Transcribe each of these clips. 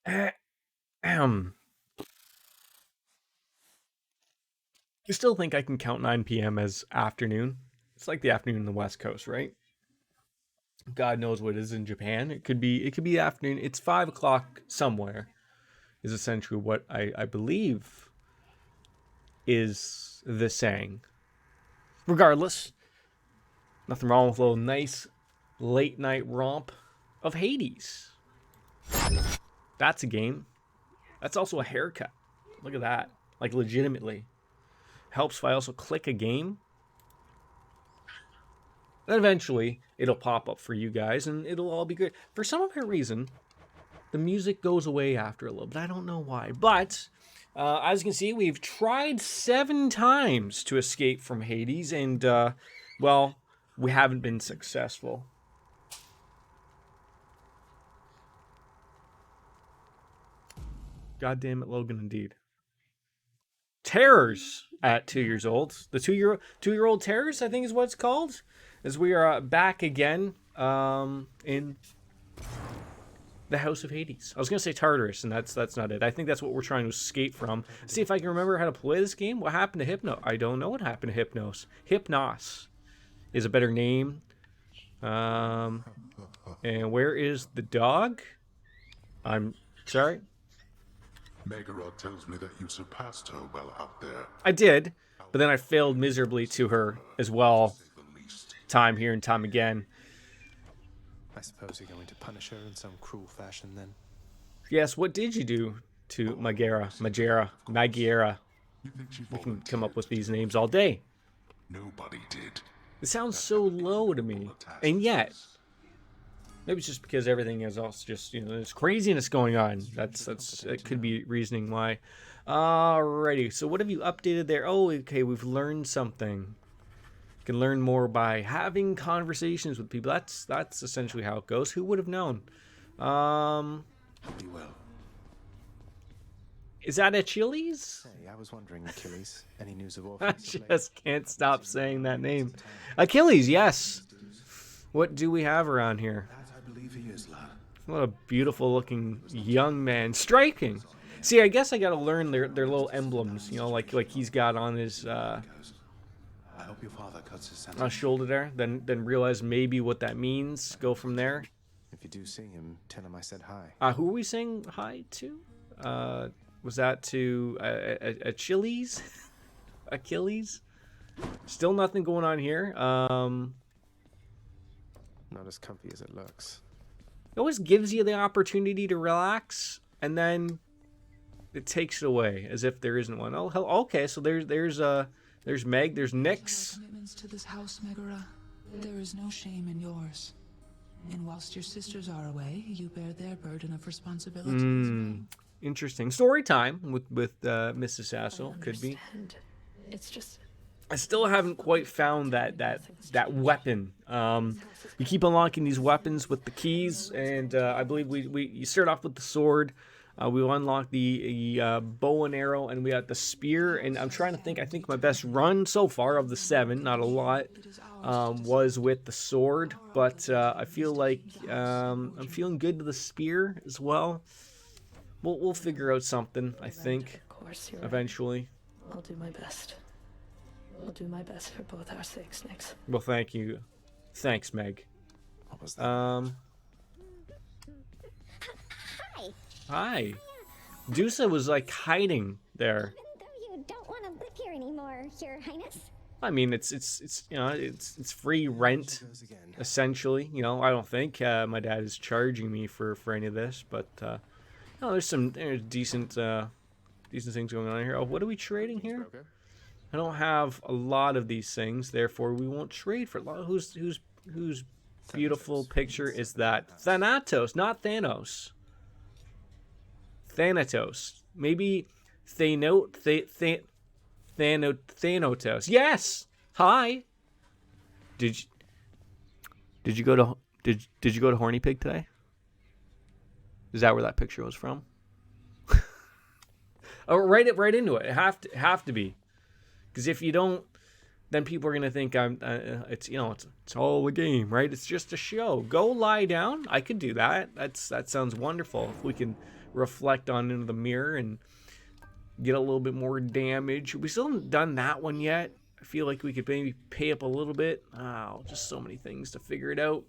Ahem. I still think I can count 9 p.m. as afternoon. It's like the afternoon in the West Coast, right? God knows what it is in Japan. It could be afternoon. It's 5 o'clock somewhere. Is essentially what I believe is the saying. Regardless, nothing wrong with a little nice late night romp of Hades. That's a game. That's also a haircut. Look at that. Like legitimately. Helps if I also click a game. Then eventually it'll pop up for you guys and it'll all be good. For some apparent reason, the music goes away after a little bit. I don't know why. But as you can see, we've tried 7 times to escape from Hades, and, well, we haven't been successful. God damn it, Logan, indeed. Terrors at 2 years old. The two-year-old terrors, I think is what it's called. As we are back again in the House of Hades. I was gonna say Tartarus, and that's not it. I think that's what we're trying to escape from. See if I can remember how to play this game. What happened to Hypno? I don't know what happened to Hypnos is a better name. And where is the dog? I'm sorry. Megara tells me that you surpassed her well out there. I did, but then I failed miserably to her as well. Time here and time again. I suppose you're going to punish her in some cruel fashion then. Yes, what did you do to Magera? We can come up with these names all day. Nobody did. It sounds so low to me. And yet, maybe it's just because everything is also just, there's craziness going on. That could be reasoning why. Alrighty, so what have you updated there? Oh, okay, we've learned something. You can learn more by having conversations with people. That's essentially how it goes. Who would have known? Be well. Is that Achilles? Hey, I was wondering, Achilles, any news of I orphans? just can't stop saying that name. Achilles, yes. What do we have around here? I believe he is, lad. What a beautiful looking young man. Striking. See, I guess I gotta learn their little emblems, like he's got on his I hope your father cuts his sentence. shoulder there. Then realize maybe what that means. Go from there. If you do see him, tell him I said hi. Who are we saying hi to? Was that to Achilles? Achilles? Still nothing going on here. Not as comfy as it looks. It always gives you the opportunity to relax, and then it takes it away as if there isn't one. Oh, hell, okay. So there's Meg. There's Nyx. Commitments to this house, Megara. There is no shame in yours. And whilst your sisters are away, you bear their burden of responsibility as well. Interesting story time with Mrs. Sassel. Could be. It's just I still haven't quite found that weapon. You keep unlocking these weapons with the keys, and I believe you start off with the sword. We will unlock the bow and arrow, and we got the spear. And I'm trying to think. I think my best run so far of the 7, not a lot, was with the sword. But I feel like I'm feeling good to the spear as well. We'll figure out something. I think of course you're right. eventually. I'll do my best. I'll do my best for both our sakes, Nyx. Well, thank you. Thanks, Meg. What was that? Hi. Dusa was like hiding there. Though you don't want to live here anymore, Your Highness. I mean, it's it's free rent Goes again. essentially. I don't think my dad is charging me for any of this, but there's decent things going on here. Oh, what are we trading here? Broker? I don't have a lot of these things, therefore we won't trade for a lot. Whose beautiful picture is that? Thanatos, not Thanos. Thanatos. Maybe Thanatos. Yes. Hi. Did you go to Horny Pig today? Is that where that picture was from? Oh, write it right into it. It have to be. Because if you don't, then people are gonna think I'm. It's it's all a game, right? It's just a show. Go lie down. I could do that. That sounds wonderful. If we can reflect on into the mirror and get a little bit more damage. We still haven't done that one yet. I feel like we could maybe pay up a little bit. Oh, just so many things to figure it out.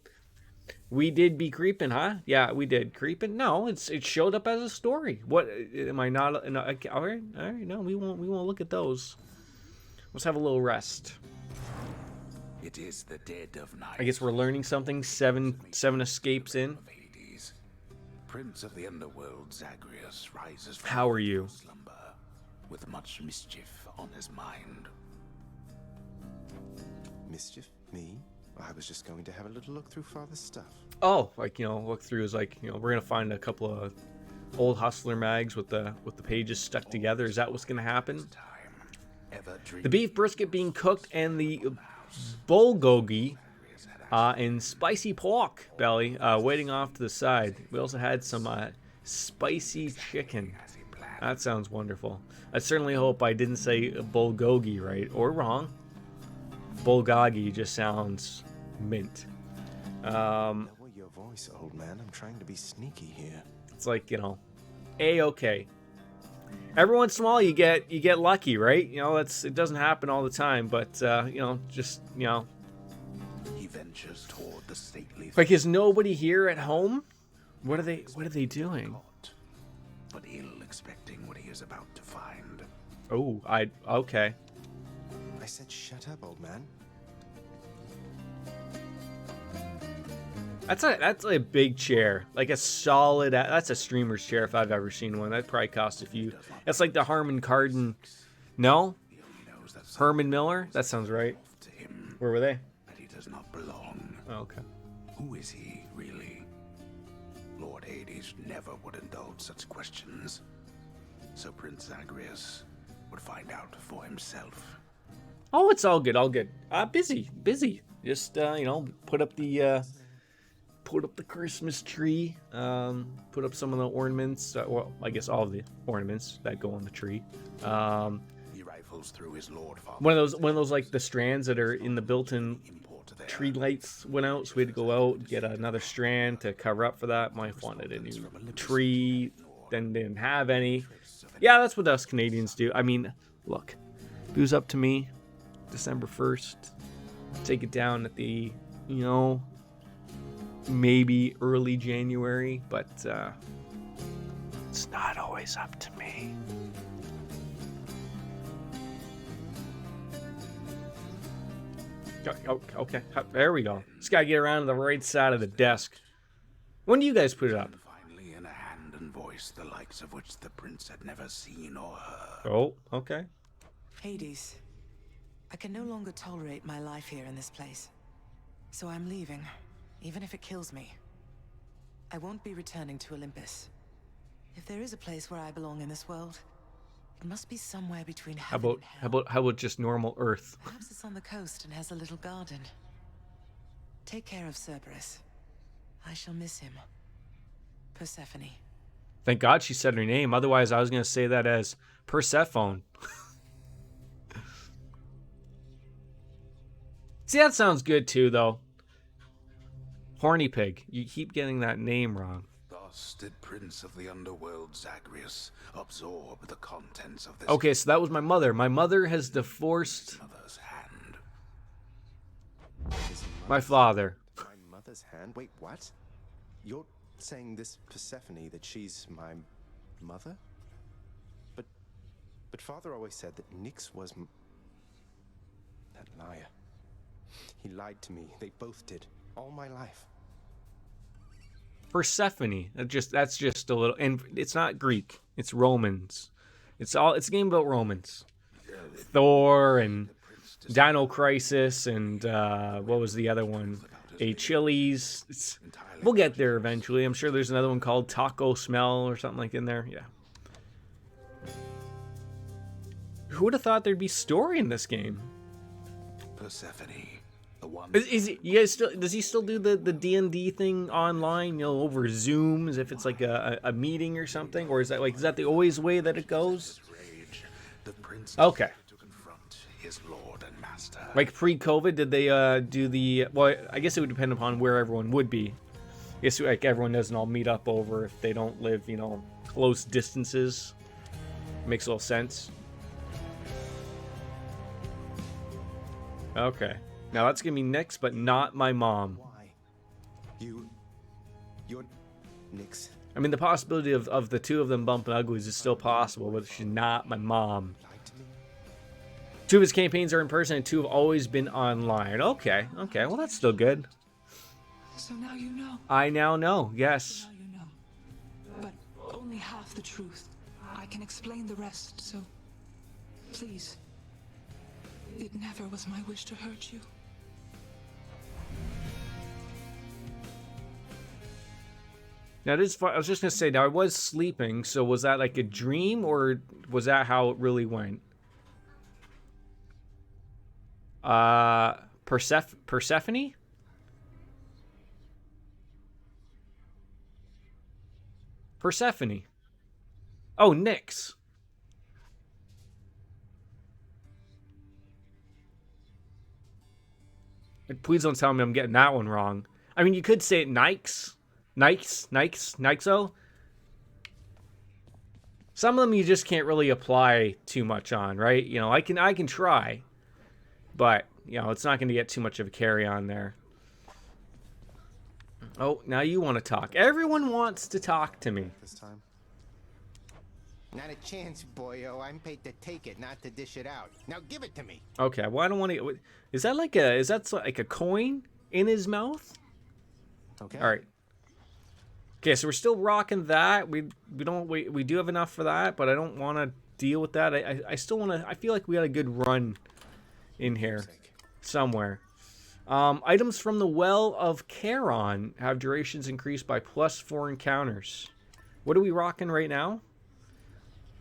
We did be creeping, huh? Yeah, we did creeping. No, it showed up as a story. What am I not? No, all right. No, we won't look at those. Let's have a little rest. It is the dead of night. I guess we're learning something. Seven escapes in. Of Hades. Prince of the underworld Zagreus rises from How are you? slumber with much mischief on his mind. Mischief? Me? I was just going to have a little look through Father's stuff. Oh, like look through is like we're gonna find a couple of old Hustler mags with the pages stuck together. Is that what's gonna happen? The beef brisket being cooked and the bulgogi and spicy pork belly waiting off to the side. We also had some spicy chicken. That sounds wonderful. I certainly hope I didn't say bulgogi right or wrong. Bulgogi just sounds mint. Lower your voice, old man. I'm trying to be sneaky here. It's like A-okay. Every once in a while you get lucky, right? It doesn't happen all the time, but just He ventures toward the stately like, is nobody here at home? What are they doing? thought, but ill expecting what he is about to find. Oh, okay. I said shut up, old man. That's a big chair, like a solid. That's a streamer's chair if I've ever seen one. That probably cost a few. That's like the Harman Kardon. No, He only knows that Herman Miller. That sounds right. to him Where were they? that he does not belong. Oh, okay. Who is he, really? Lord Hades never would indulge such questions. So Prince Zagreus would find out for himself. Oh, it's all good, all good. Busy. Just put up the Christmas tree. Put up some of the ornaments. Well, I guess all of the ornaments that go on the tree. He rifles through his lord father. One of those like the strands that are in the built-in tree lights went out, so we had to go out and get another strand to cover up for that. My wife wanted a new tree, then didn't have any. Yeah, that's what us Canadians do. I mean, look, if it was up to me, December 1st, take it down at the, maybe early January, but it's not always up to me. Okay, there we go. Just gotta get around to the right side of the desk. When do you guys put it up? Finally, in a hand and voice, the likes of which the prince had never seen or heard. Oh, okay. Hades, I can no longer tolerate my life here in this place. So I'm leaving, even if it kills me. I won't be returning to Olympus. If there is a place where I belong in this world, it must be somewhere between heaven and hell. How about just normal Earth? Perhaps it's on the coast and has a little garden. Take care of Cerberus. I shall miss him. Persephone. Thank God she said her name. Otherwise, I was gonna say that as Persephone. See, that sounds good too, though. Horny pig. You keep getting that name wrong. Thus did Prince of the Underworld Zagreus absorb the contents of this Okay, so that was my mother. My mother has divorced mother's hand. His my father. My mother's hand? Wait, what? You're saying this Persephone, that she's my mother? But Father always said that Nyx was that liar. He lied to me. They both did. All my life. Persephone. That's just a little, and it's not Greek. It's Romans. It's a game about Romans. Thor and Dino Crisis and what was the other one? Achilles. We'll get there eventually. I'm sure there's another one called Taco Smell or something like in there. Yeah. Who would have thought there'd be story in this game? Persephone, the one Is he, you guys still? Does he still do the D&D thing online? Over Zoom, as if it's like a meeting or something, or is that the always way that it goes? rage, the prince Okay. to confront his his lord and master. Like pre-COVID, did they do the? Well, I guess it would depend upon where everyone would be. I guess like everyone doesn't all meet up over if they don't live, you know, close distances. Makes a little sense. Okay, now that's gonna be Nyx, but not my mom. Why? You're Nyx. I mean, the possibility of the two of them bumping uglies is still possible, but she's not my mom. Lied to me. 2 of his campaigns are in person, and 2 have always been online. Okay, well that's still good. So now you know. I now know, yes. Now you know. But only half the truth. I can explain the rest, so please. It never was my wish to hurt you. Now, it is fun. I was just going to say, now I was sleeping, so was that like a dream, or was that how it really went? Persephone? Persephone. Oh, Nyx. Please don't tell me I'm getting that one wrong. I mean, you could say it Nyx. Nyxo. Some of them you just can't really apply too much on, right? You know, I can try, but you know, it's not going to get too much of a carry on there. Oh, now you want to talk. Everyone wants to talk to me. This time. Not a chance, boyo. I'm paid to take it, not to dish it out. Now give it to me. Okay, well I don't want to. Is that like a coin in his mouth? Okay. All right. Okay, so we're still rocking that. We do have enough for that, but I don't want to deal with that. I still want to. I feel like we got a good run in here somewhere. Items from the Well of Charon have durations increased by +4 encounters. What are we rocking right now?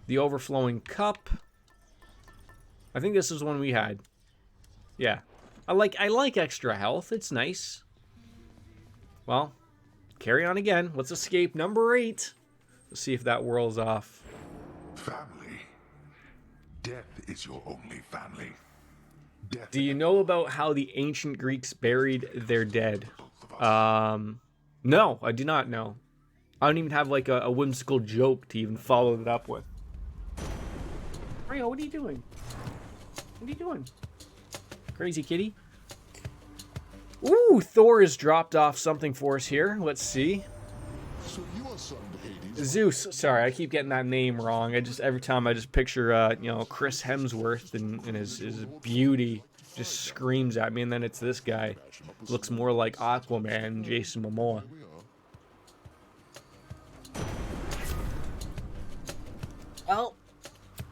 The Overflowing Cup. I think this is one we had. Yeah. I like extra health. It's nice. Well, carry on again. Let's escape number 8. Let's see if that whirls off. Family. Death is your only family. Death. Do you know about how the ancient Greeks buried their dead? No, I do not know. I don't even have like a whimsical joke to even follow it up with. Rio, what are you doing? What are you doing? Crazy kitty. Ooh, Thor has dropped off something for us here. Let's see. So you are son of Hades. Zeus. Sorry, I keep getting that name wrong. Every time I just picture you know, Chris Hemsworth and his beauty just screams at me, and then it's this guy. Looks more like Aquaman, Jason Momoa. Well,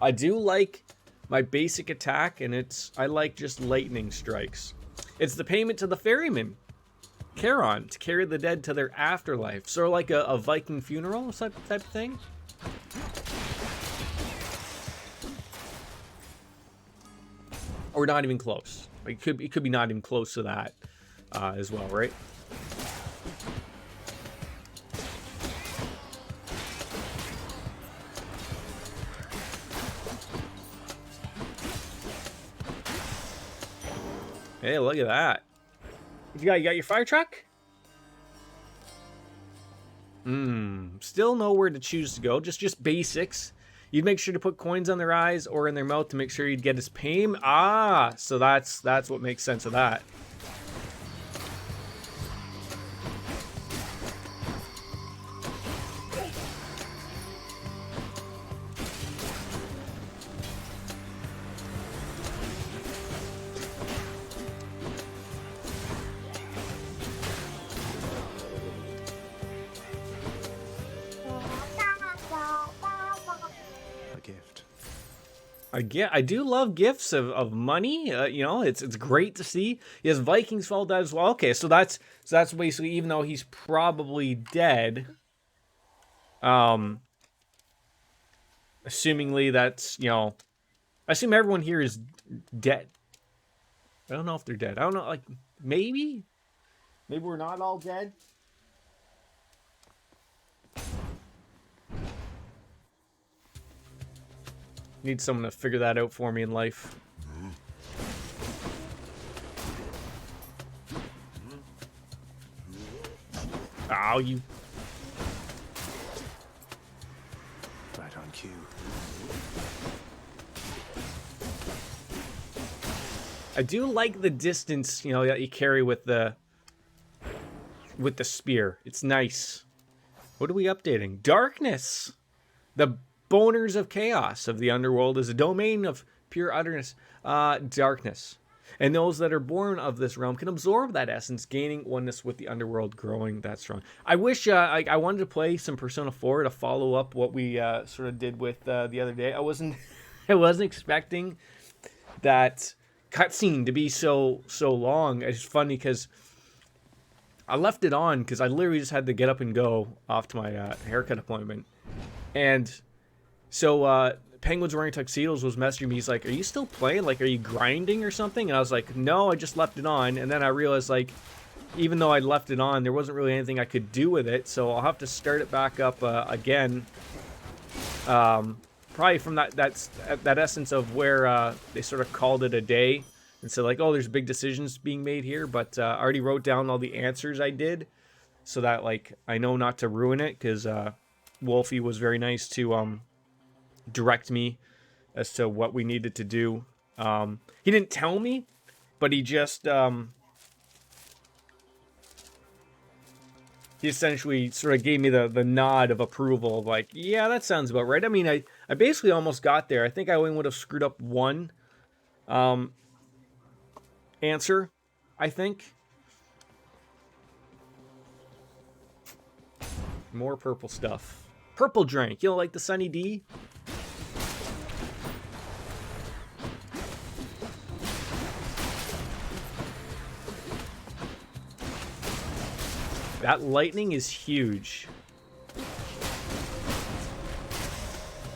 I do like my basic attack, and I like just lightning strikes. It's the payment to the ferryman, Charon, to carry the dead to their afterlife. Sort of like a Viking funeral type of thing. Or not even close. Like it could be not even close to that as well, right? Hey, look at that. You got your fire truck? Still nowhere to choose to go. Just basics. You'd make sure to put coins on their eyes or in their mouth to make sure you'd get his pain. Ah, so that's what makes sense of that. I do love gifts of money. You know, it's great to see. Yes, Vikings fall dead as well. Okay, so that's basically, even though he's probably dead, assumingly that's, you know, I assume everyone here is dead. I don't know if they're dead. I don't know, like maybe we're not all dead. Need someone to figure that out for me in life. value. Right on cue. I do like the distance, you know, that you carry with the spear. It's nice. What are we updating? Darkness. The boners of chaos of the underworld is a domain of pure utterness. Darkness. And those that are born of this realm can absorb that essence, gaining oneness with the underworld, growing that strong. I wish I wanted to play some Persona 4 to follow up what we sort of did with the other day. I wasn't expecting that cutscene to be so long. It's funny because I left it on because I literally just had to get up and go off to my haircut appointment. And so Penguins Wearing Tuxedos was messaging me. He's like, are you still playing? Like, are you grinding or something? And I was like, no, I just left it on. And then I realized, like, even though I left it on, there wasn't really anything I could do with it. So I'll have to start it back up again. Probably from that essence of where they sort of called it a day. And said, like, oh, there's big decisions being made here. But I already wrote down all the answers I did. So that, like, I know not to ruin it. Because Wolfie was very nice to direct me as to what we needed to do. He didn't tell me, but he just he essentially sort of gave me the nod of approval of like, yeah, that sounds about right. I mean, I basically almost got there. I think I only would have screwed up one answer, I think. More purple stuff. Purple drink, you know, like the Sunny D. That lightning is huge.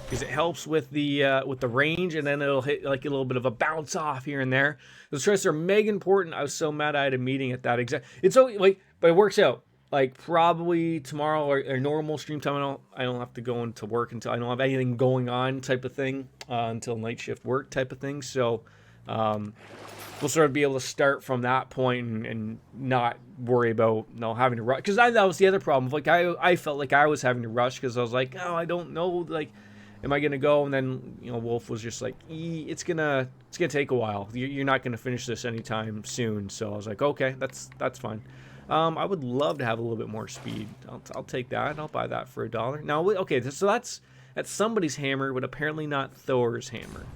Because it helps with the range, and then it'll hit like a little bit of a bounce off here and there. Those strikes are mega important. I was so mad I had a meeting at that exact. It's so like, but it works out. Like probably tomorrow or normal stream time. I don't have to go into work until I don't have anything going on type of thing until night shift work type of thing. So. We'll sort of be able to start from that point and not worry about having to rush. Because that was the other problem. Like I felt like I was having to rush because I was like, oh, I don't know, like, am I gonna go? And then Wolf was just like, it's gonna take a while. You're not gonna finish this anytime soon. So I was like, okay, that's fine. I would love to have a little bit more speed. I'll take that. I'll buy that for $1. Now, okay, so that's somebody's hammer, but apparently not Thor's hammer.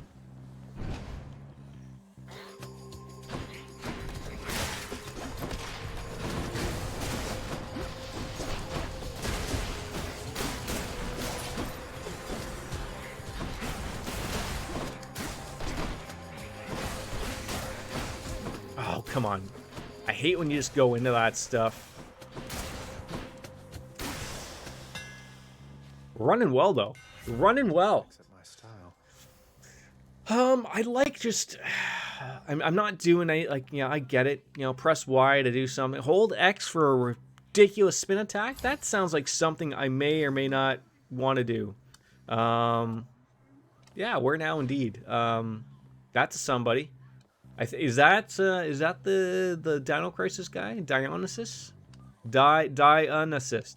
Oh, come on. I hate when you just go into that stuff. Running well, though. Running well. My style. I like just... I'm not doing any... Like, I get it. Press Y to do something. Hold X for a ridiculous spin attack? That sounds like something I may or may not want to do. Yeah, where now, indeed. That's somebody. Is that the Dino Crisis guy? Dionysus? Dionysus.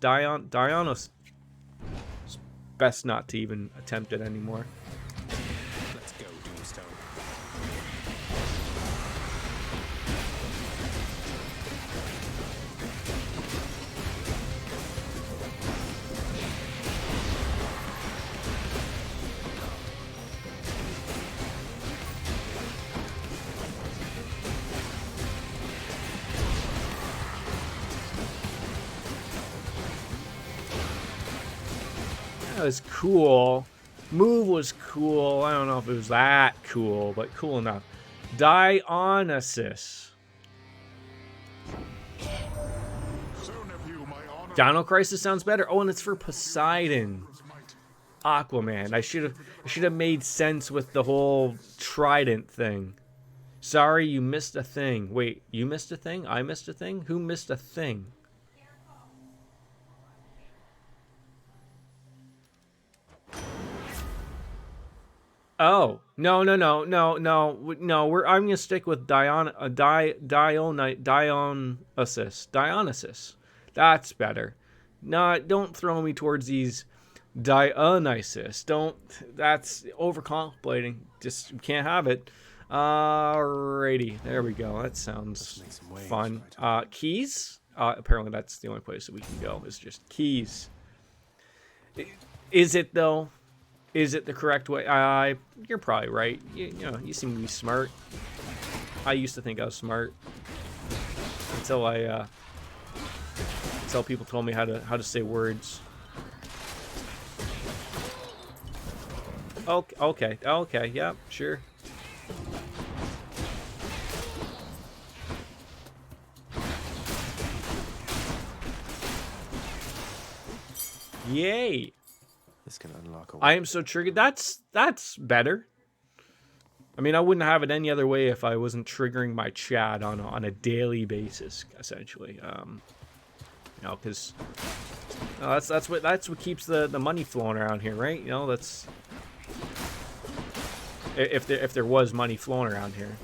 It's best not to even attempt it anymore. Let's go, Doomstone. That was cool. Move was cool. I don't know if it was that cool, but cool enough. Dionysus. Dino Crisis sounds better. Oh, and it's for Poseidon. Aquaman. I should have made sense with the whole trident thing. Sorry, you missed a thing. Wait, you missed a thing? I missed a thing? Who missed a thing? Oh, no. I'm gonna stick with Dionysus. That's better. Don't throw me towards these Dionysus. Don't. That's overcomplicating. Just can't have it. Alrighty, there we go. That sounds fun. Keys. Apparently that's the only place that we can go. Is just keys. Is it though? Is it the correct way? You're probably right. You know, you seem to be smart. I used to think I was smart until people told me how to say words. Okay, yeah, sure. Yay! This can unlock a I am so triggered. That's better. I mean, I wouldn't have it any other way if I wasn't triggering my chat on a daily basis, essentially. You know, because that's what keeps the money flowing around here, right? You know, that's if there was money flowing around here.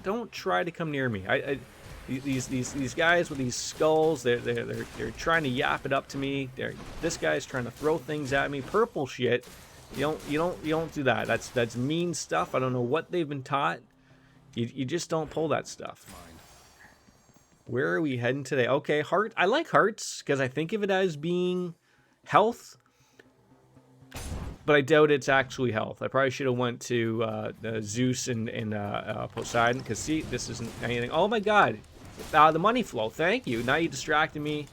Don't try to come near me. These guys with these skulls, they're trying to yap it up to me. This guy's trying to throw things at me. Purple shit. You don't do that. That's mean stuff. I don't know what they've been taught. You just don't pull that stuff. Where are we heading today? Okay, heart. I like hearts because I think of it as being health, but I doubt it's actually health. I probably should have went to Zeus and Poseidon because see, this isn't anything. Oh my God, the money flow. Thank you. Now you distracted me.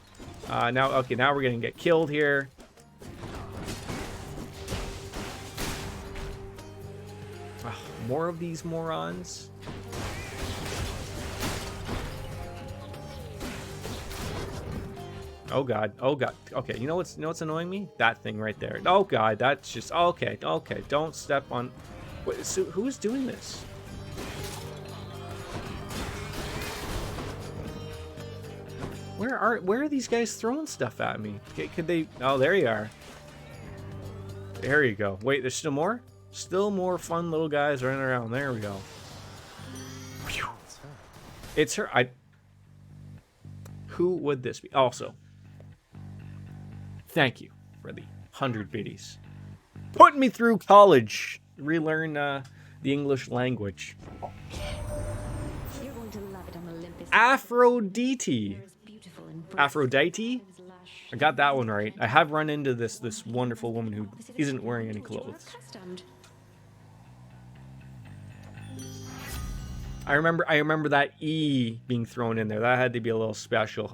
Now we're gonna get killed here. More of these morons. Oh God. Okay, you know what's annoying me? That thing right there. Oh God, that's just okay. Don't step on. Wait, so who's doing this? Where are these guys throwing stuff at me? Could they? Oh, there you are. There you go. Wait, there's still more? Still more fun little guys running around. There we go. It's her. Who would this be? Also, thank you for the 100 biddies. Putting me through college. Relearn the English language. You're going to love it on Olympus. Aphrodite. Aphrodite? I got that one right. I have run into this wonderful woman who isn't wearing any clothes. I remember that E being thrown in there. That had to be a little special.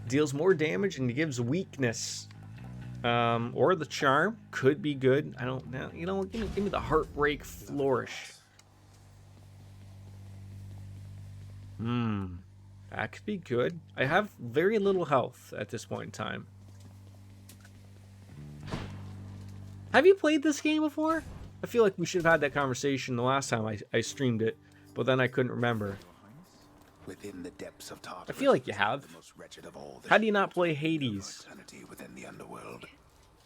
Deals more damage and gives weakness. Or the charm could be good. I don't know. You know, give me the heartbreak flourish. That could be good. I have very little health at this point in time. Have you played this game before? I feel like we should have had that conversation the last time I streamed it, but then I couldn't remember. Within the depths of Tartarus, I feel like you have. the most wretched of all the How do you not play Hades? eternity within the underworld,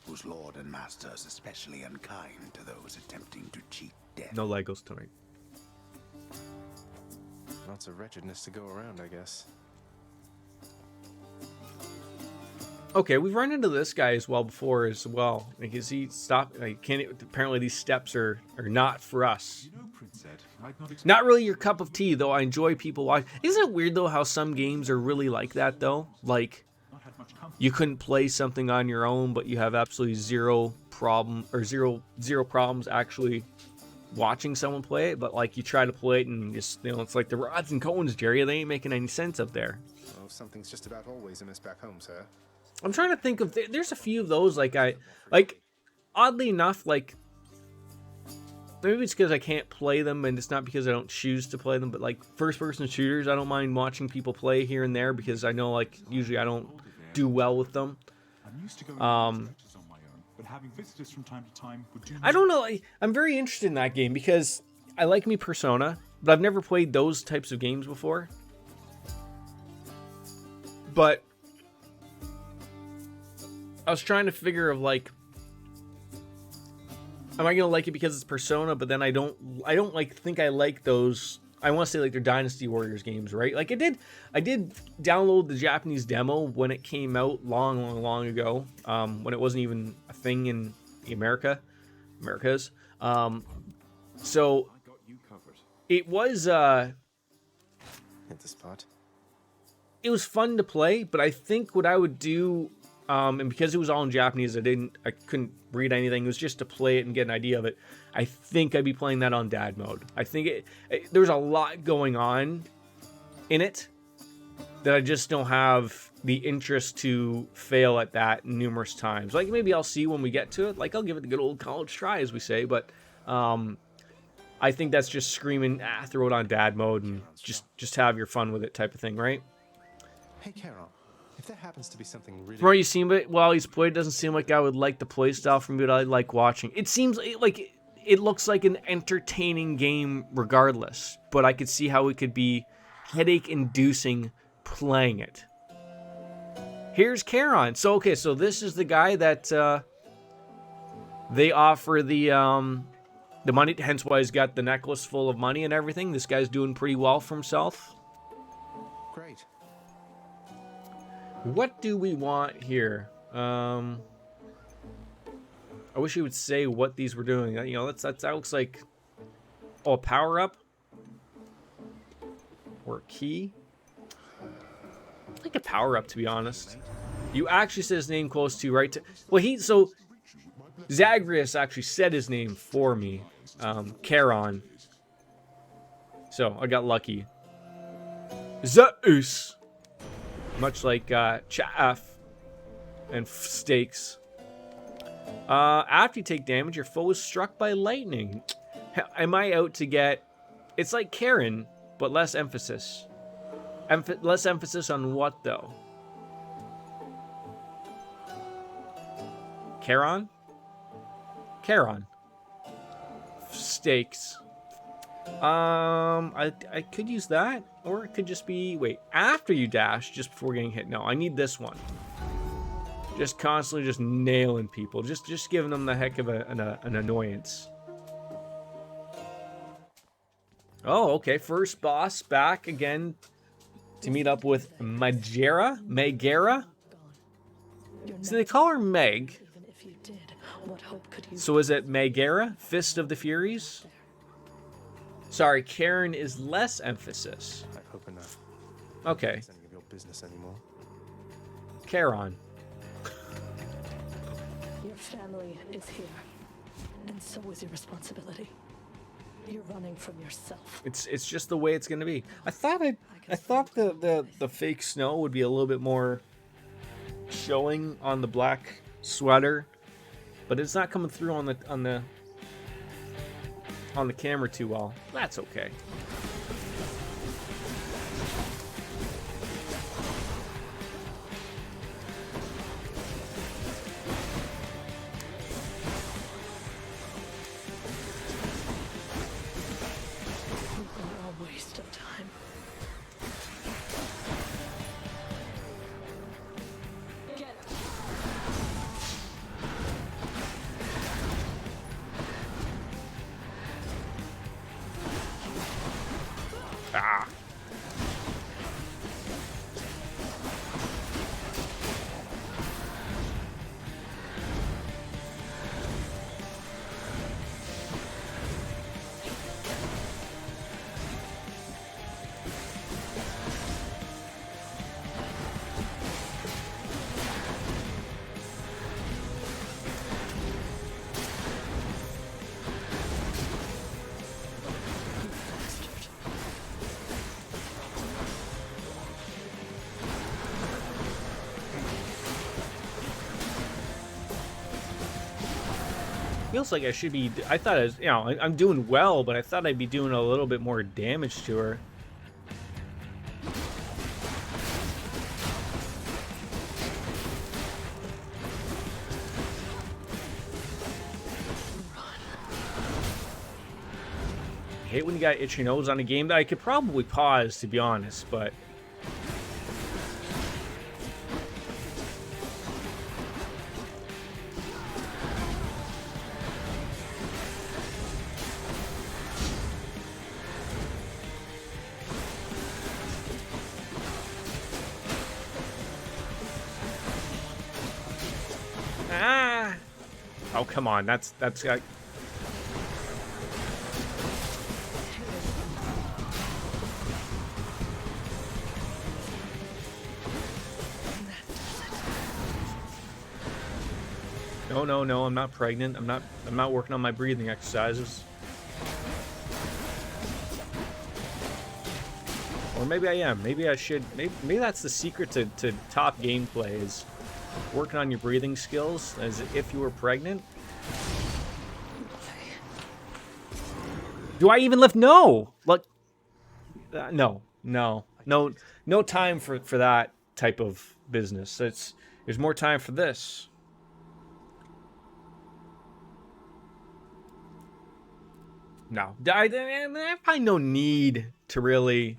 whose lord and master is especially unkind to those attempting to cheat death. No Legos tonight. Lots of wretchedness to go around, I guess. Okay, we've run into this guy as well before as well. Because he stopped. Apparently these steps are not for us. Not really your cup of tea, though. I enjoy people watching. Isn't it weird though how some games are really like that though? Like you couldn't play something on your own, but you have absolutely zero problems actually watching someone play it. But like you try to play it and just it's like the rods and cones, Jerry. They ain't making any sense up there. Well, something's just about always amiss back home, sir. I'm trying to think of there's a few of those oddly enough, like maybe it's because I can't play them and it's not because I don't choose to play them, but like first person shooters I don't mind watching people play here and there because I know like usually I don't do well with them. I don't know, I'm very interested in that game because I like me Persona, but I've never played those types of games before. But I was trying to figure of like am I gonna like it because it's Persona? But then I don't like think I like those. I want to say like they're Dynasty Warriors games, right? Like I did download the Japanese demo when it came out long ago, when it wasn't even a thing in the Americas. So it was Hit the spot. it was fun to play, but I think what I would do, and because it was all in Japanese, I couldn't read anything. It was just to play it and get an idea of it. I think I'd be playing that on dad mode. I think there's a lot going on in it that I just don't have the interest to fail at that numerous times. Like maybe I'll see when we get to it. Like I'll give it the good old college try, as we say. But I think that's just screaming, throw it on dad mode and just have your fun with it type of thing, right? Hey, Carol, if there happens to be something really... From what you've seen, but while he's played, it doesn't seem like I would like the playstyle from what I like watching. It seems like it looks like an entertaining game regardless, but I could see how it could be headache-inducing playing it. Here's Charon. So this is the guy that they offer the money, hence why he's got the necklace full of money and everything. This guy's doing pretty well for himself. Great. What do we want here? I wish he would say what these were doing. You know, that looks like a power up or a key. Like a power up, to be honest. You actually said his name close to right to. Well, so Zagreus actually said his name for me, Charon. So I got lucky. Zeus. Much like chaff and steaks. After you take damage, your foe is struck by lightning. Am I out to get... It's like Karen, but less emphasis. Less emphasis on what, though? Charon? Charon. Steaks. I could use that, or it could just be, wait, after you dash, just before getting hit. No, I need this one. Just constantly just nailing people, just giving them the heck of an annoyance. Oh, okay, first boss back again to meet up with Megara? So they call her Meg. Even if you did, what hope could you... So is it Megara, Fist of the Furies? Sorry, Karen is less emphasis. I hope enough. Okay. It's any of your business anymore. Charon. Your family is here, and so is your responsibility. You're running from yourself. It's just the way it's gonna be. I thought the fake snow would be a little bit more showing on the black sweater, but it's not coming through on the camera too well. That's okay. A waste of time. Ah. Feels like I should be. I thought I was, I'm doing well, but I thought I'd be doing a little bit more damage to her. I hate when you got itchy nose on a game that I could probably pause, to be honest, but. Oh, come on. That's No, no, no, I'm not pregnant. I'm not working on my breathing exercises. Or maybe I am. Maybe I should. Maybe that's the secret to top gameplay, is working on your breathing skills as if you were pregnant. Do I even lift? No. Look. No time for that type of business. There's more time for this. No, I find no need to really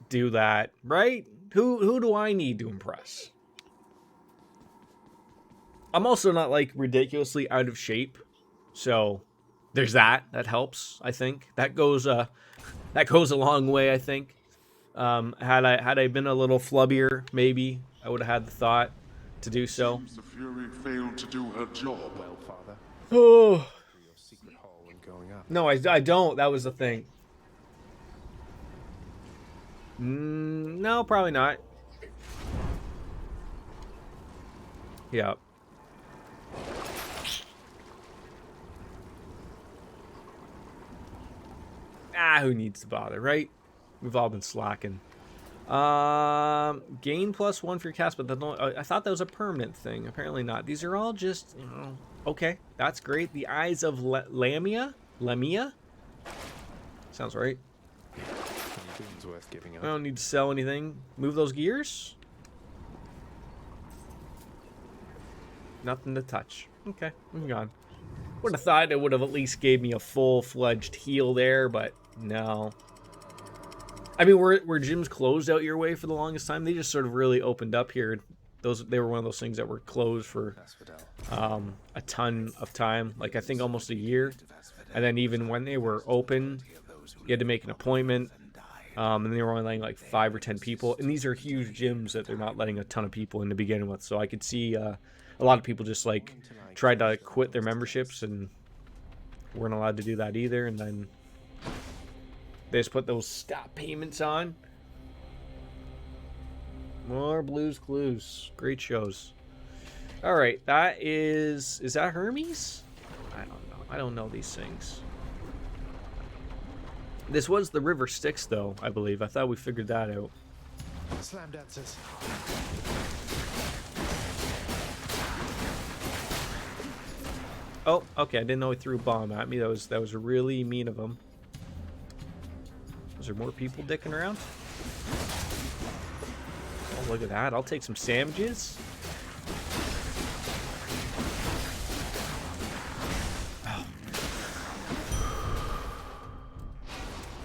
do that, right? Who do I need to impress? I'm also not like ridiculously out of shape, so there's that. That helps, I think. That goes a long way, I think. Had I been a little flubbier, maybe I would have had the thought to do so. Seems the Fury failed to do her job. Well, Father, Oh your secret hall when going up. no, I don't. That was the thing. No, probably not. Yeah. Who needs to bother, right? We've all been slacking. Gain +1 for your cast, but I thought that was a permanent thing. Apparently not. These are all just, okay, that's great. The Eyes of Lamia? Sounds right. Anything's worth giving up. I don't need to sell anything. Move those gears? Nothing to touch. Okay, moving on. Would have thought it would have at least gave me a full-fledged heal there, but no. I mean, were gyms closed out your way for the longest time? They just sort of really opened up here. They were one of those things that were closed for a ton of time, like I think almost a year. And then even when they were open, you had to make an appointment. And they were only letting like 5 or 10 people. And these are huge gyms that they're not letting a ton of people in to begin with. So I could see a lot of people just like tried to quit their memberships and weren't allowed to do that either. And then they just put those stop payments on. More Blue's Clues. Great shows. All right, that is that Hermes? I don't know. I don't know these things. This was the River Styx, though, I believe. I thought we figured that out. Slam dancers. Oh, okay. I didn't know he threw a bomb at me. That was really mean of him. Is there more people dicking around? Oh, look at that. I'll take some sandwiches. Oh.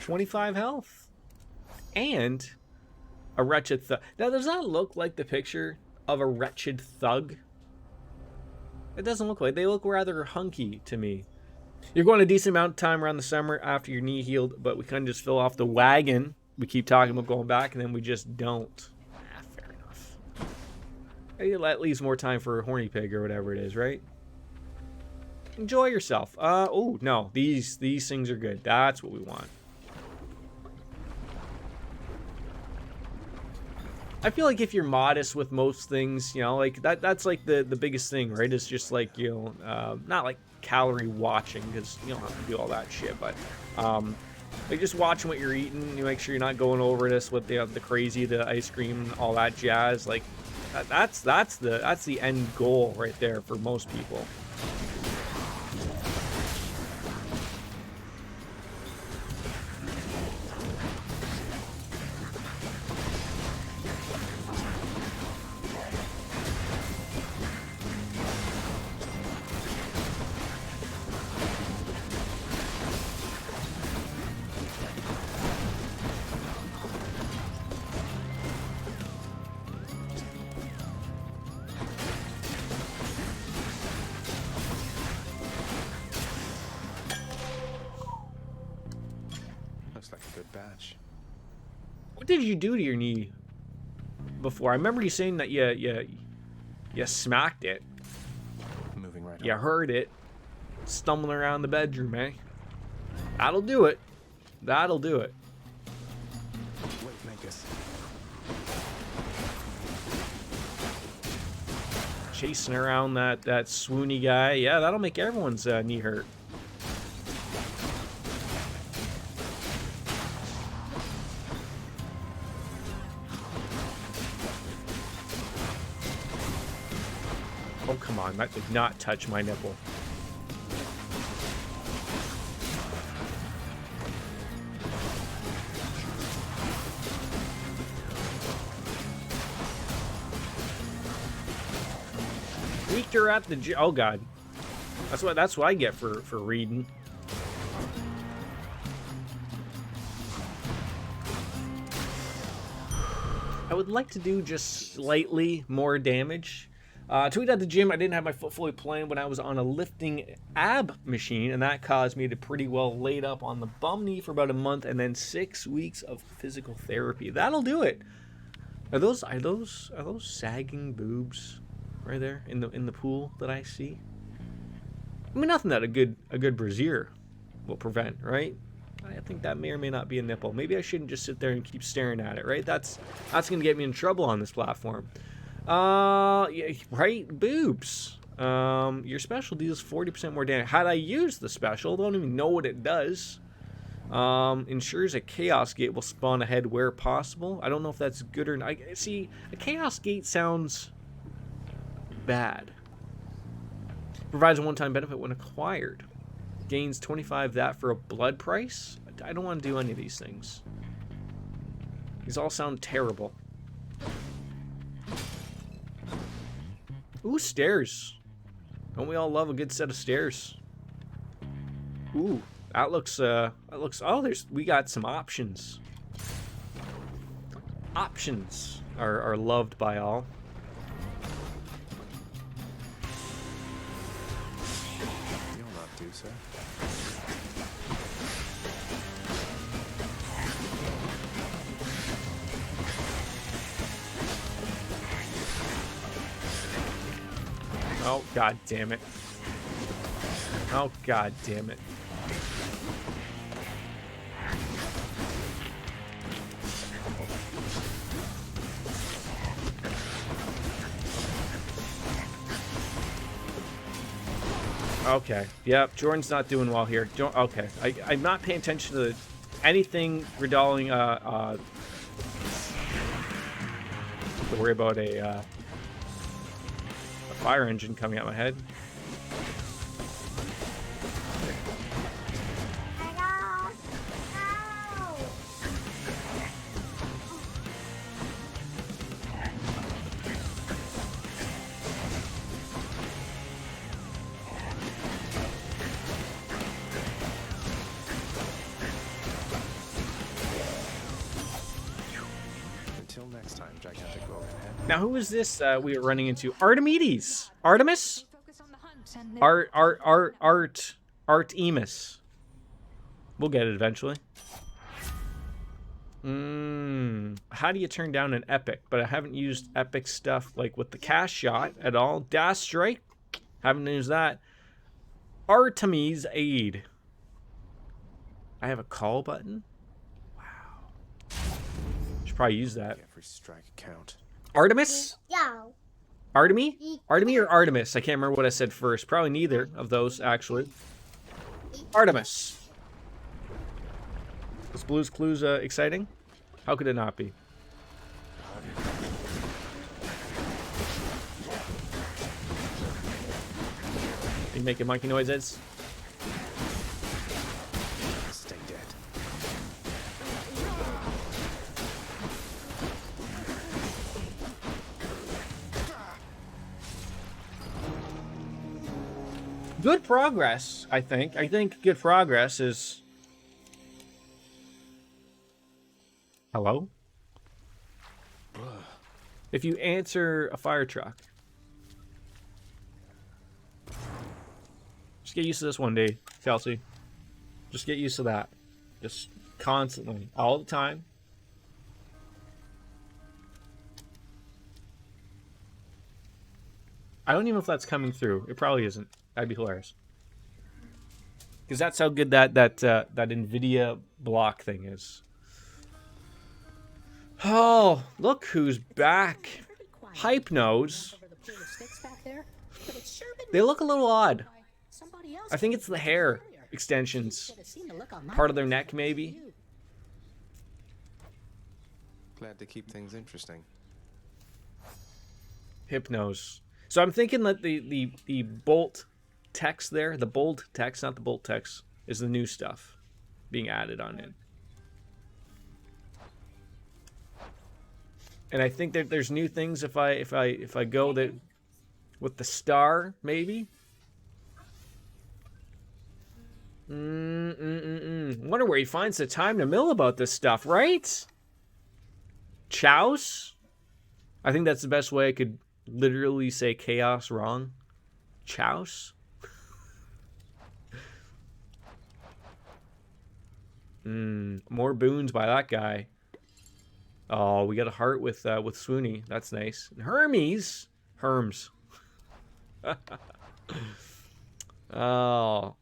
25 health. And a wretched thug. Now, does that look like the picture of a wretched thug? It doesn't look like. They look rather hunky to me. You're going a decent amount of time around the summer after your knee healed, but we kind of just fill off the wagon. We keep talking about going back, and then we just don't. Fair enough. That leaves more time for a horny pig or whatever it is, right? Enjoy yourself. Oh, no. These things are good. That's what we want. I feel like if you're modest with most things, like that's like the biggest thing, right? It's just like, not like calorie watching, because you don't have to do all that shit, but like just watching what you're eating. You make sure you're not going over this with the crazy, the ice cream, all that jazz. Like that's the end goal right there for most people. Looks like a good batch. What did you do to your knee before? I remember you saying that you smacked it. Moving right You home. heard it. Stumbling around the bedroom, eh? That'll do it. That'll do it. Wait, Magus. Chasing around that swoony guy. Yeah, that'll make everyone's knee hurt. Oh, come on. That did not touch my nipple. Tweaked her at the oh god. That's what I get for reading. I would like to do just slightly more damage. Tweaked at the gym, I didn't have my foot fully planted when I was on a lifting ab machine, and that caused me to pretty well laid up on the bum knee for about a month, and then 6 weeks of physical therapy. That'll do it. Are those sagging boobs right there in the pool that I see? I mean, nothing that a good brassiere will prevent, right? I think that may or may not be a nipple. Maybe I shouldn't just sit there and keep staring at it, right? That's gonna get me in trouble on this platform. Yeah, right, boobs. Your special deals 40% more damage. Had I used the special, don't even know what it does. Ensures a chaos gate will spawn ahead where possible. I don't know if that's good or not. See, a chaos gate sounds bad. Provides a one-time benefit when acquired. Gains 25 that for a blood price. I don't want to do any of these things. These all sound terrible. Ooh, stairs. Don't we all love a good set of stairs? Ooh, that looks oh, we got some options. Options are loved by all. You'll not do so. Oh, god damn it. Oh, god damn it. Okay. Yep, Jordan's not doing well here. Okay. I'm not paying attention to anything regarding to worry about a fire engine coming out my head. Until next time, gigantic Rogan head. Now, who is this we are running into? Artemides? Artemis? Focus on the hunt and Artemis. We'll get it eventually. How do you turn down an epic? But I haven't used epic stuff like with the cast shot at all. Dash strike. Haven't used that. Artemis aid. I have a call button. Wow. Should probably use that. Every strike count. Artemis? Artemi? Artemi or Artemis? I can't remember what I said first. Probably neither of those, actually. Artemis. Is Blue's Clues exciting? How could it not be? You making monkey noises? Stay dead. Good progress, I think. I think good progress is... Hello? If you answer a fire truck. Just get used to this one day, Kelsey. Just get used to that. Just constantly, all the time. I don't even know if that's coming through. It probably isn't. That'd be hilarious. Because that's how good that NVIDIA block thing is. Oh, look who's back. Hype Nose. They look a little odd. I think it's the hair extensions. Part of their neck, maybe. Glad to keep things interesting. Hypnose. So I'm thinking that the bolt text there, the bold text, not the bolt text, is the new stuff being added on it. And I think that there's new things if I go that with the star, maybe. Wonder where he finds the time to mill about this stuff, right? Chouse? I think that's the best way I could literally say chaos wrong. Chouse? More boons by that guy. Oh, we got a heart with Swoony. That's nice. And Hermes. Herms. Oh.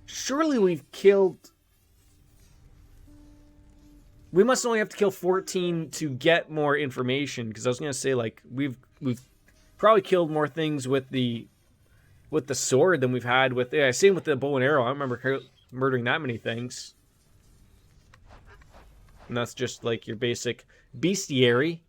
Surely we've killed... We must only have to kill 14 to get more information, because I was gonna say, like, we've probably killed more things with the sword than we've had with... Yeah, same with the bow and arrow. I don't remember murdering that many things. And that's just, like, your basic bestiary.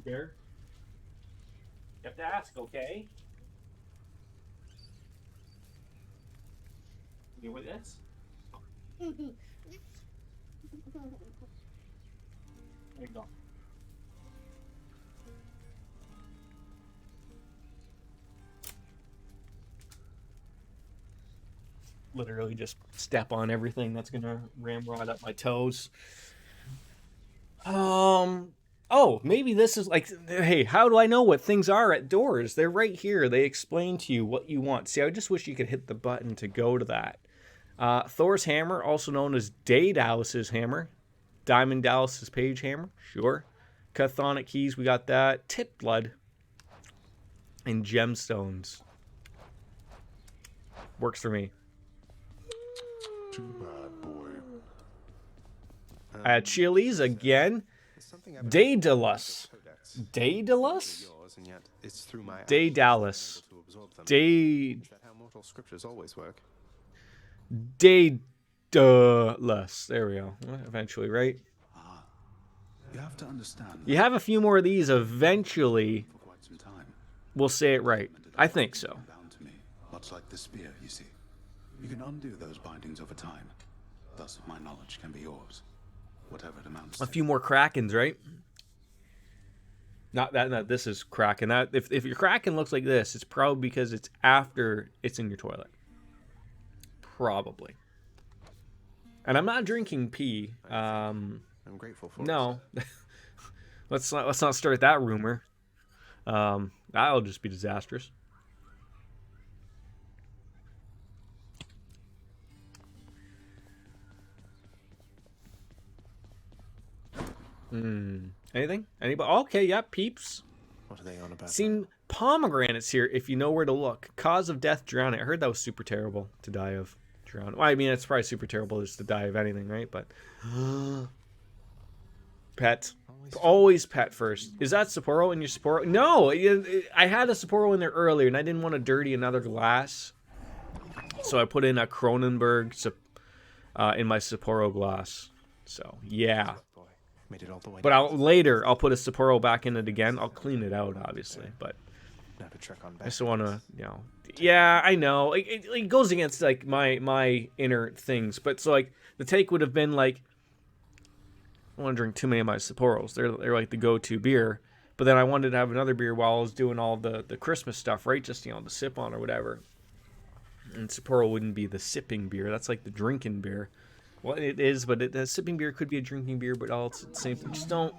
Bear? You have to ask, okay? You with this? There you go. Literally just step on everything that's gonna ramrod up my toes. Oh, maybe this is like, hey, how do I know what things are at doors? They're right here. They explain to you what you want. See, I just wish you could hit the button to go to that. Thor's hammer, also known as Daedalus's hammer. Diamond Dallas's page hammer, sure. Chthonic keys, we got that. Tip blood. And gemstones. Works for me. Too bad, boy. Chili's again. Daedalus. Daedalus? Daedalus. Daedalus. There we go. Eventually, right? You have to understand. You have a few more of these eventually. We'll say it right. I think so. Bound to me, much like the spear, you see. You can undo those bindings over time. Thus, my knowledge can be yours. Whatever it amounts to. A few more Krakens, right? Not that. No, this is Kraken. That if your Kraken looks like this, it's probably because it's after it's in your toilet. Probably. And I'm not drinking pee. I'm grateful for no. let's not start that rumor. That'll just be disastrous. Anything? Anybody? Okay, yeah, peeps. What are they on about? Seen pomegranates here if you know where to look. Cause of death, drowning. I heard that was super terrible to die of drowning. Well, I mean, it's probably super terrible just to die of anything, right? But pet. Always pet first. Is that Sapporo in your Sapporo? No, I had a Sapporo in there earlier, and I didn't want to dirty another glass. So I put in a Kronenberg in my Sapporo glass. So, yeah. Made it all the way But later, I'll put a Sapporo back in it again. I'll clean it out, obviously. But I just want to, Yeah, I know. It goes against, like, my inner things. But, so, like, the take would have been, like, I don't want to drink too many of my Sapporos. They're like the go-to beer. But then I wanted to have another beer while I was doing all the Christmas stuff, right? Just, to sip on or whatever. And Sapporo wouldn't be the sipping beer. That's like the drinking beer. Well, it is, but sipping beer could be a drinking beer, but all it's the same thing. Just don't.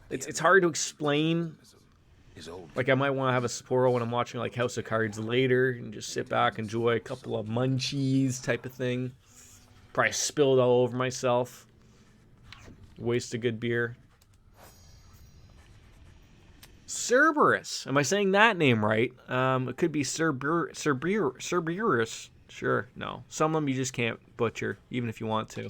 It's hard to explain. Like, I might want to have a Sapporo when I'm watching, like, House of Cards later and just sit back, enjoy a couple of munchies type of thing. Probably spilled all over myself. Waste a good beer. Cerberus. Am I saying that name right? It could be Cerberus. Sure, no. Some of them you just can't butcher, even if you want to.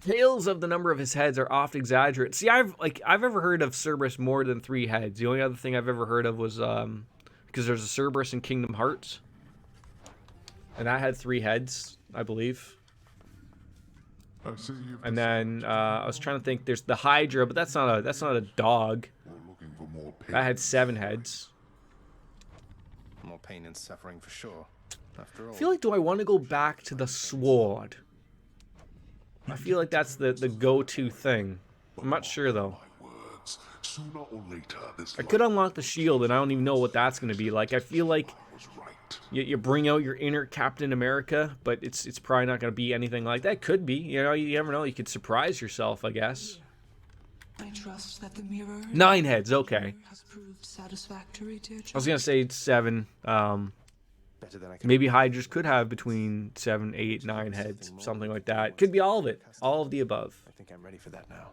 Tales of the number of his heads are oft exaggerated. See, I've ever heard of Cerberus more than 3 heads. The only other thing I've ever heard of was because there's a Cerberus in Kingdom Hearts, and that had 3 heads, I believe. And then I was trying to think. There's the Hydra, but that's not a dog. That had 7 heads. More pain and suffering for sure. After all. I feel like, do I want to go back to the sword? I feel like that's the go-to thing. I'm not sure though. I could unlock the shield, and I don't even know what that's going to be like. I feel like you bring out your inner Captain America, but it's probably not going to be anything like that. Could be, you know. You never know. You could surprise yourself, I guess. I trust that the mirror 9 heads, okay. has proved satisfactory, dear I was gonna say 7. Maybe Hydras could have between 7, 8, 9 heads, something like that. Could be all of it, all of the above. I think I'm ready for that now.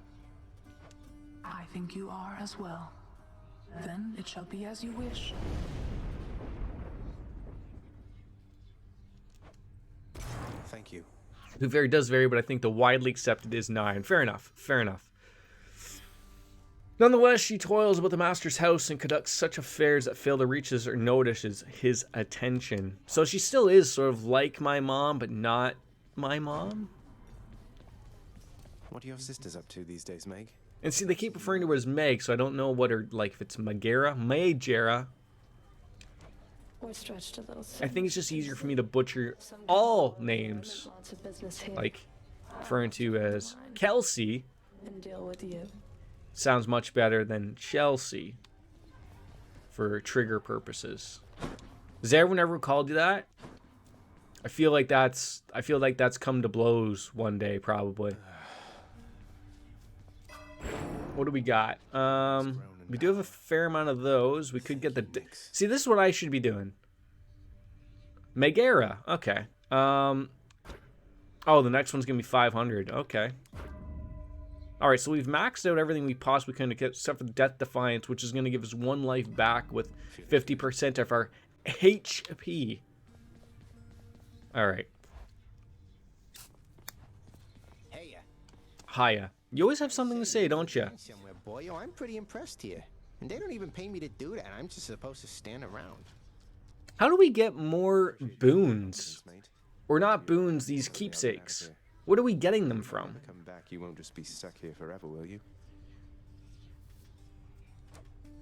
I think you are as well. Then it shall be as you wish. Thank you. It does vary, but I think the widely accepted is 9. Fair enough. Fair enough. Nonetheless, she toils about the master's house and conducts such affairs that fail to reach his or notices his attention. So she still is sort of like my mom, but not my mom. What are your sisters up to these days, Meg? And see, they keep referring to her as Meg, so I don't know what her, like, if it's Megara. We're stretched a little. I think it's just easier for me to butcher all names, Lots of business here. like referring to as Kelsey. And deal with you. Sounds much better than Chelsea for trigger purposes. Has everyone ever called you that? I feel like that's come to blows one day, probably. What do we got? We do have a fair amount of those. We could get the... See, this is what I should be doing. Megara. Okay. Oh, the next one's going to be 500. Okay. Alright, so we've maxed out everything we possibly could get, except for Death Defiance, which is going to give us 1 life back with 50% of our HP. Alright. Hiya. You always have something to say, don't you? Somewhere, boy. Oh, I'm pretty impressed here. And they don't even pay me to do that. I'm just supposed to stand around. How do we get more boons? Or not boons, these keepsakes. What are we getting them from? Come back, you won't just be stuck here forever, will you?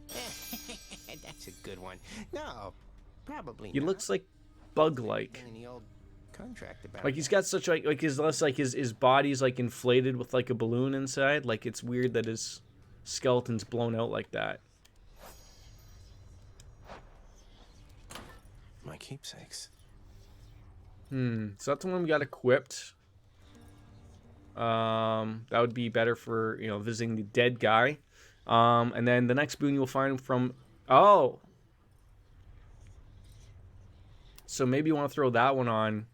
That's a good one. No, probably He not. looks like bug-like. In the old contract about Like he's got such like his body's like inflated with like a balloon inside. Like it's weird that his skeleton's blown out like that. My keepsakes. So that's the one we got equipped. That would be better for, you know, visiting the dead guy. And then the next boon you'll find from... Oh! So maybe you want to throw that one on.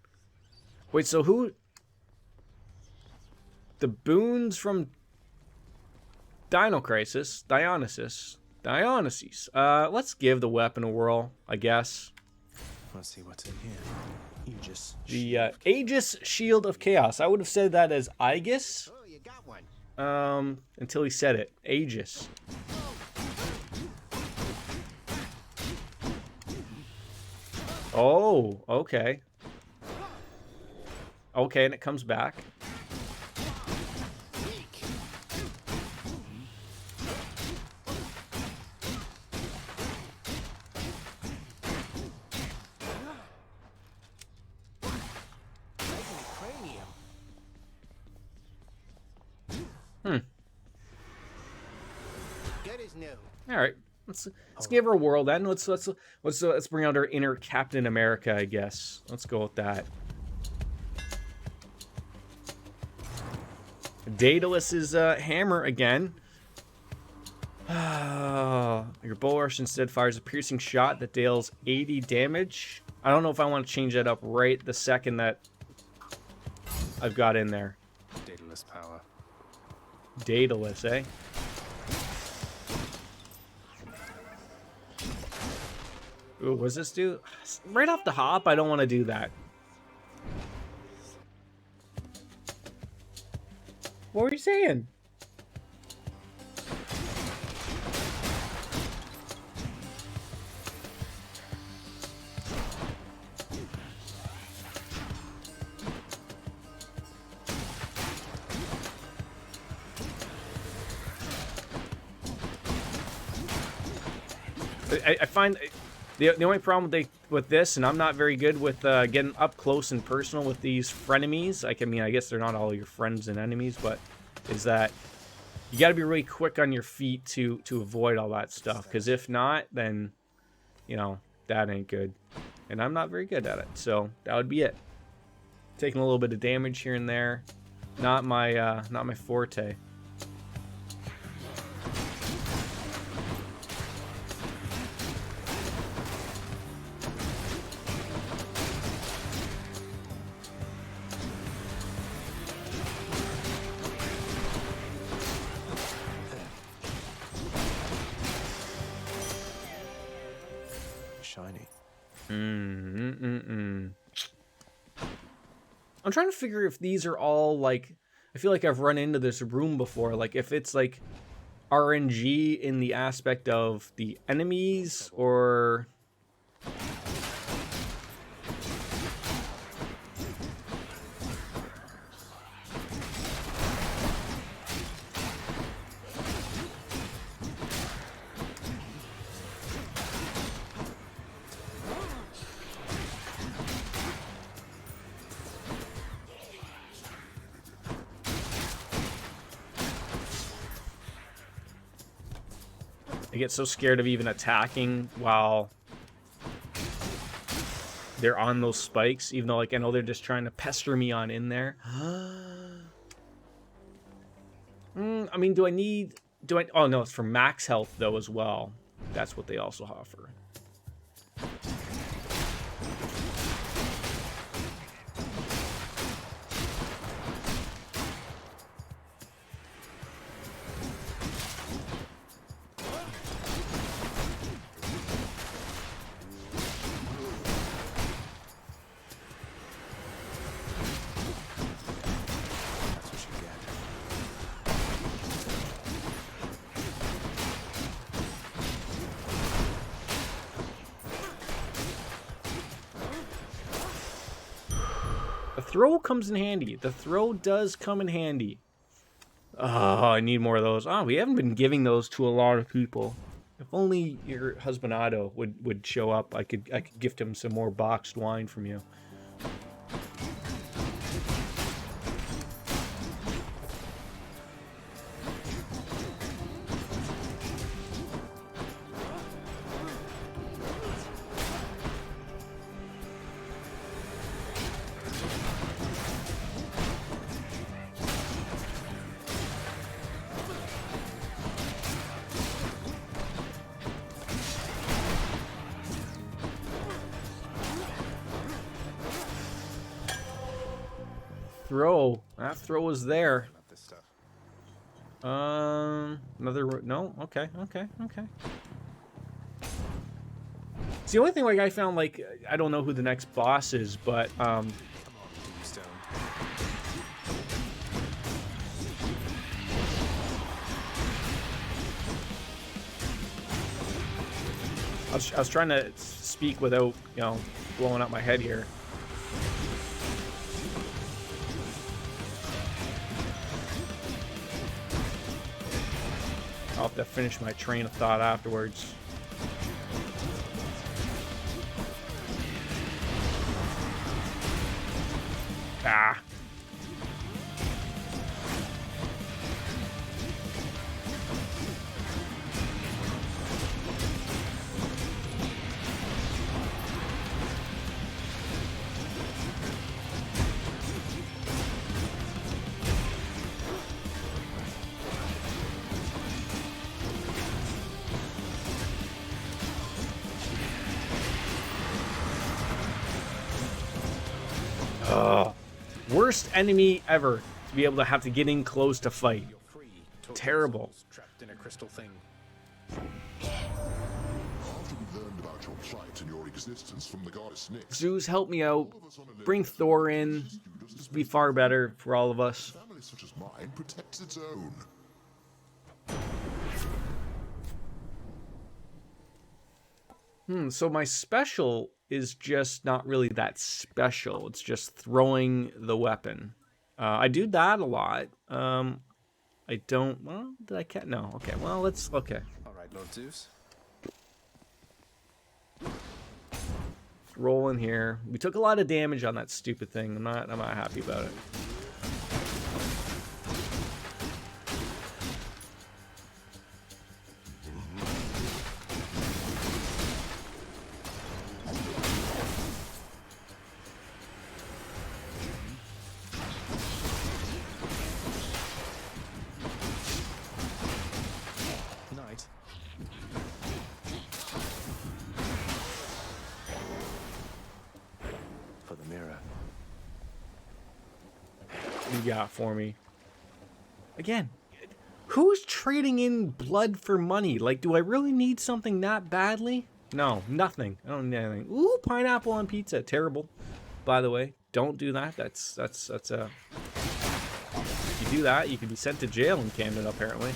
Wait, so who... The boons from Dino Crisis. Dionysus. Let's give the weapon a whirl, I guess. Let's see what's in here. The Aegis Shield of Chaos. I would have said that as Aegis. Oh, you got one. Until he said it. Aegis. Oh, okay. Okay, and it comes back. new. All right, let's give her a whirl then. Let's bring out our inner Captain America, I guess. Let's go with that. Daedalus's hammer again. Your bow rush instead fires a piercing shot that deals 80 damage. I don't know if I want to change that up right the second that I've got in there. Daedalus power. Daedalus, eh? Ooh, what's this do? Right off the hop, I don't want to do that. What were you saying? I find the only problem with this, and I'm not very good with getting up close and personal with these frenemies. I mean, I guess they're not all your friends and enemies, but is that you got to be really quick on your feet to avoid all that stuff. Because if not, then you know that ain't good, and I'm not very good at it. So that would be it. Taking a little bit of damage here and there, not my forte. Shiny. I'm trying to figure if these are all like, I feel like I've run into this room before, like if it's like RNG in the aspect of the enemies or I get so scared of even attacking while they're on those spikes, even though like I know they're just trying to pester me on in there. I mean, oh no, it's for max health though as well. That's what they also offer. Throw comes in handy. The throw does come in handy. Oh, I need more of those. Oh, we haven't been giving those to a lot of people. If only your husband Otto would show up, I could gift him some more boxed wine from you. That throw was there. Another no. Okay. It's the only thing like I found like I don't know who the next boss is, but I was trying to speak without blowing up my head here. I'll have to finish my train of thought afterwards. Ah. Worst enemy ever to be able to have to get in close to fight. Terrible. Trapped in a crystal thing. After we learned about your plight and your existence from the goddess Nyx, Zeus, help me out. Bring Thor in. This would be far better for all of us. a family such as mine protects its own. So my special is just not really that special. It's just throwing the weapon. I do that a lot. I don't. Well, did I catch? No. Okay. Well, let's. Okay. All right, Lord Zeus. Roll in here. We took a lot of damage on that stupid thing. I'm not happy about it. Knight. For the mirror. You got for me. Again, who's trading in blood for money? Like, do I really need something that badly? No, nothing. I don't need anything. Ooh, pineapple on pizza. Terrible. By the way, don't do that. That's if you do that, you can be sent to jail in Canada, apparently.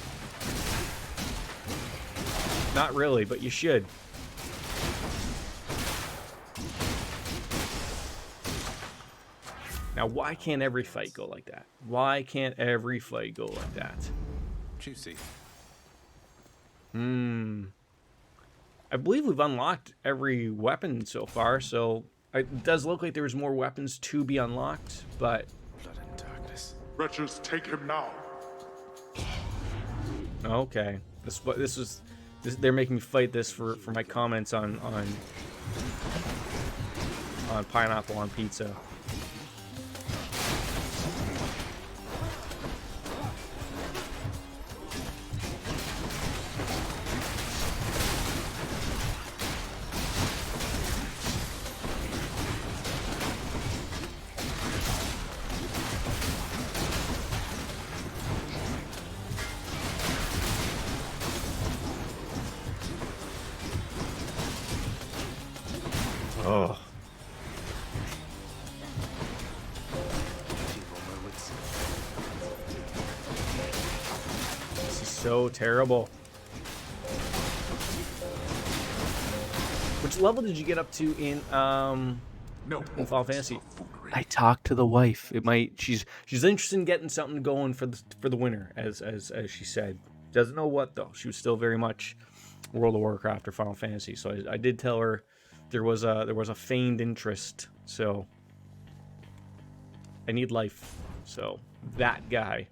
Not really, but you should. Now, why can't every fight go like that? Why can't every fight go like that? Juicy. I believe we've unlocked every weapon so far, so it does look like there's more weapons to be unlocked, but... Blood and darkness. Wretches, take him now. Okay. They're making me fight this for my comments on pineapple on pizza. Oh. This is so terrible. Which level did you get up to in Final Fantasy? I talked to the wife. It might she's interested in getting something going for the winter, as she said. Doesn't know what though. She was still very much World of Warcraft or Final Fantasy. So I did tell her there was a feigned interest. So I need life. So that guy.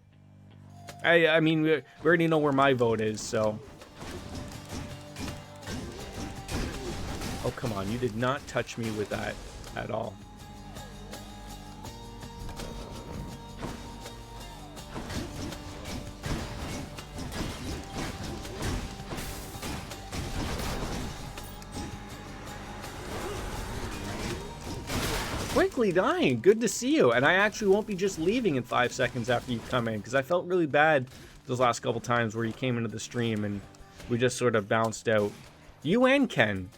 I mean we already know where my vote is. So. Oh, come on. You did not touch me with that at all. Quickly dying. Good to see you. And I actually won't be just leaving in 5 seconds after you come in, because I felt really bad those last couple times where you came into the stream and we just sort of bounced out. You and Ken.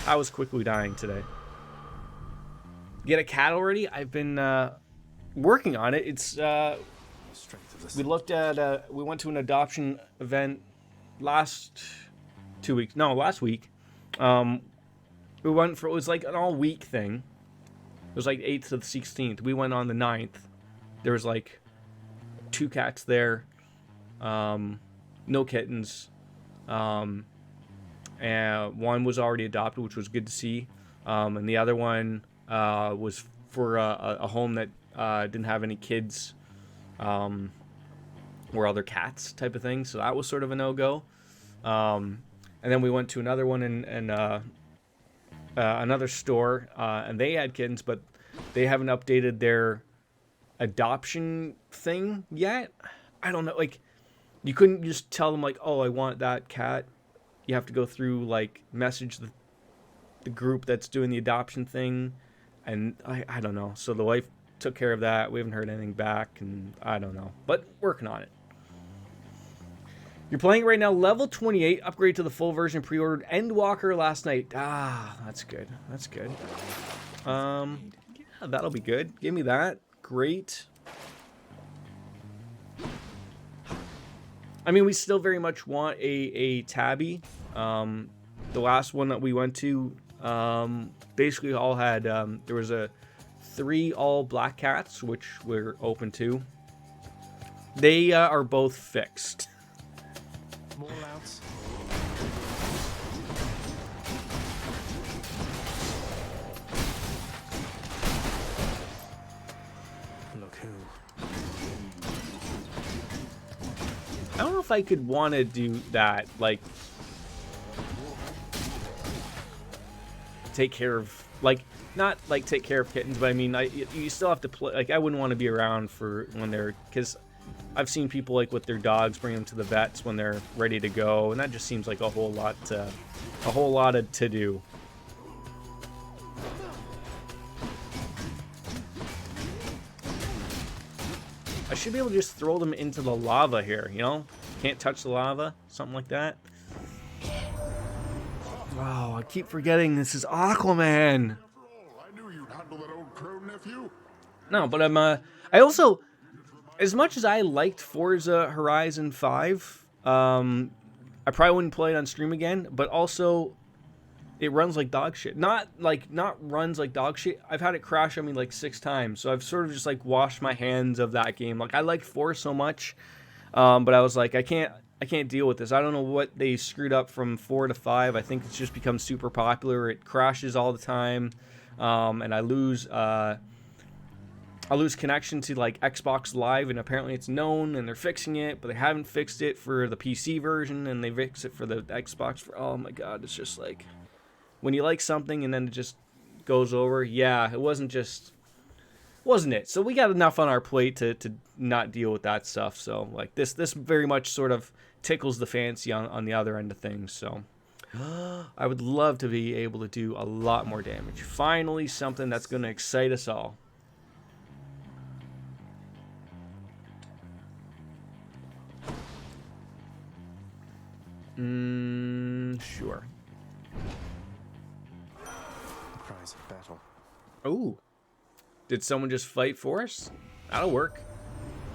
I was quickly dying today. Get a cat already? I've been working on it. It's we looked at we went to an adoption event last week. We went for, it was like an all week thing. It was like 8th to the 16th. We went on the 9th. There was like 2 cats there. No kittens. And one was already adopted, which was good to see. And the other one was for a home that didn't have any kids or other cats type of thing. So that was sort of a no-go. And then we went to another one in another store, and they had kittens, but they haven't updated their adoption thing yet. I don't know. Like, you couldn't just tell them, like, oh, I want that cat. You have to go through, like, message the group that's doing the adoption thing, And I don't know. So the wife took care of that. We haven't heard anything back, and I don't know. But working on it. You're playing it right now, level 28, upgrade to the full version, pre-ordered Endwalker last night. Ah, that's good. That's good. Yeah, that'll be good. Give me that. Great. I mean, we still very much want a tabby. The last one that we went to, basically all had, there was 3 all black cats, which we're open to. They are both fixed. More outs. Look who. I don't know if I could want to do that, like, take care of, like, not like take care of kittens, but I mean, you still have to play, like, I wouldn't want to be around for when they're, because I've seen people, like, with their dogs, bring them to the vets when they're ready to go, and that just seems like a whole lot to do. I should be able to just throw them into the lava here, you know? Can't touch the lava, something like that. Wow, I keep forgetting this is Aquaman. After all, I knew you'd handle that old crow, nephew. No, but I also, as much as I liked Forza Horizon 5, I probably wouldn't play it on stream again, but also it runs like dog shit. Not runs like dog shit. I've had it crash on me like 6 times, so I've sort of just like washed my hands of that game. Like, I liked 4 so much, but I was like, I can't deal with this. I don't know what they screwed up from 4 to 5. I think it's just become super popular. It crashes all the time, and I lose connection to like Xbox Live, and apparently it's known and they're fixing it, but they haven't fixed it for the PC version, and they fix it for the Xbox. Oh my god, it's just like when you like something and then it just goes over. Yeah, it wasn't it. So we got enough on our plate to not deal with that stuff. So like this very much sort of tickles the fancy on the other end of things. So I would love to be able to do a lot more damage. Finally, something that's going to excite us all. Sure. Cries of battle. Oh, did someone just fight for us? That'll work.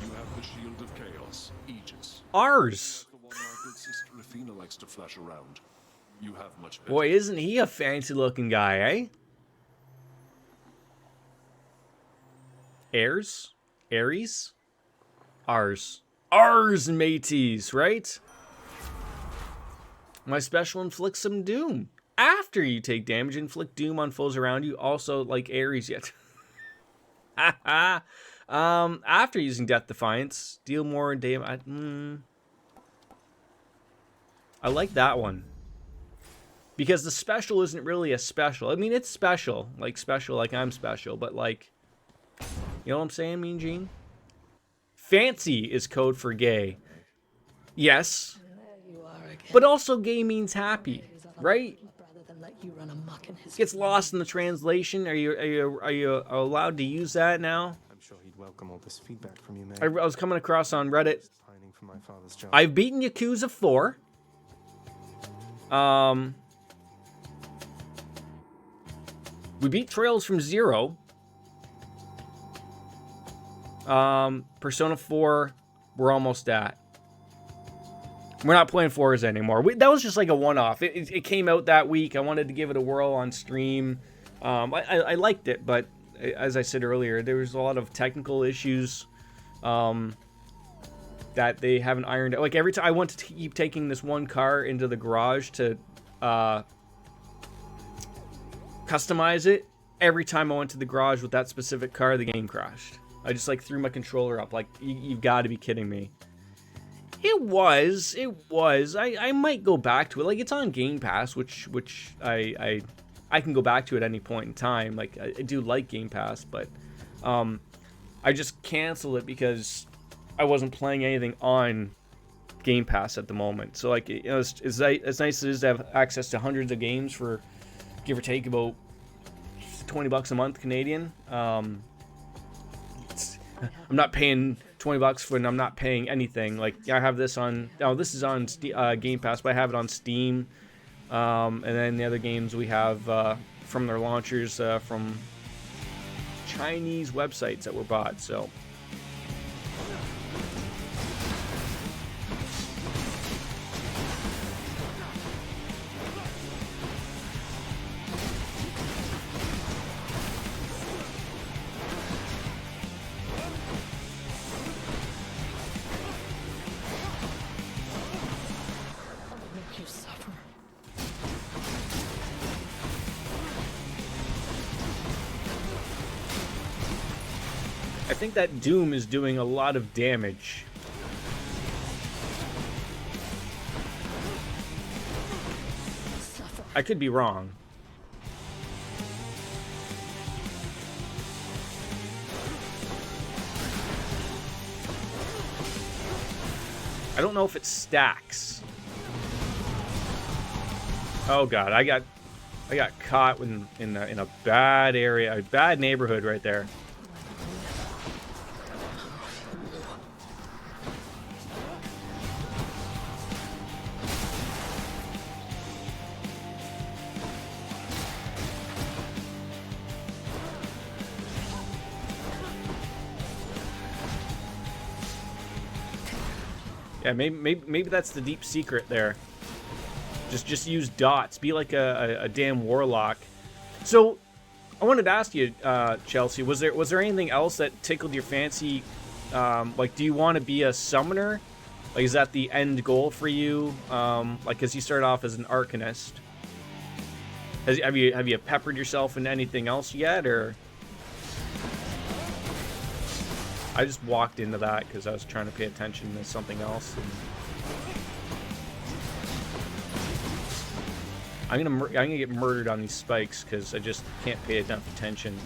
You have the Shield of Chaos, Aegis. Ours. The one my good sister Athena likes to flash around. You have much better. Boy, isn't he a fancy looking guy, eh? Ares? Ours, mateys, right? My special inflicts some doom. After you take damage, inflict doom on foes around you. Also, like Ares yet. After using Death Defiance, deal more damage. I like that one. Because the special isn't really a special. I mean, it's special like I'm special, but like, you know what I'm saying, Mean Gene? Fancy is code for gay. Yes. But also gay means happy, right? Gets lost in the translation. Are you allowed to use that now? I'm sure he'd welcome all this feedback from you, man. I was coming across on Reddit. Pining for my father's job. I've beaten Yakuza 4. We beat Trails from Zero. Persona 4, we're almost at. We're not playing Forza anymore. That was just like a one-off. It came out that week. I wanted to give it a whirl on stream. I liked it, but as I said earlier, there was a lot of technical issues that they haven't ironed out. Like, every time I want to keep taking this one car into the garage to customize it, every time I went to the garage with that specific car, the game crashed. I just like threw my controller up. Like, you've got to be kidding me. It was. I might go back to it. Like, it's on Game Pass, which I can go back to at any point in time. Like, I do like Game Pass, but I just canceled it because I wasn't playing anything on Game Pass at the moment. So, like, you know, it's nice as it is to have access to hundreds of games for, give or take, about $20 a month Canadian. I'm not paying $20 when I'm not paying anything. Like, I have this on, oh, this is on Game Pass, but I have it on Steam. And then the other games we have from their launchers from Chinese websites that were bought. So I'll make you suffer. I think that Doom is doing a lot of damage. Suffer. I could be wrong. I don't know if it stacks. Oh god, I got caught in a bad area, a bad neighborhood right there. Yeah, maybe that's the deep secret there. Just use dots. Be like a damn warlock. So, I wanted to ask you, Chelsea, was there anything else that tickled your fancy? Like, do you want to be a summoner? Like, is that the end goal for you? Like, because you started off as an arcanist. Have you peppered yourself in anything else yet, or? I just walked into that because I was trying to pay attention to something else. I'm gonna get murdered on these spikes because I just can't pay enough attention.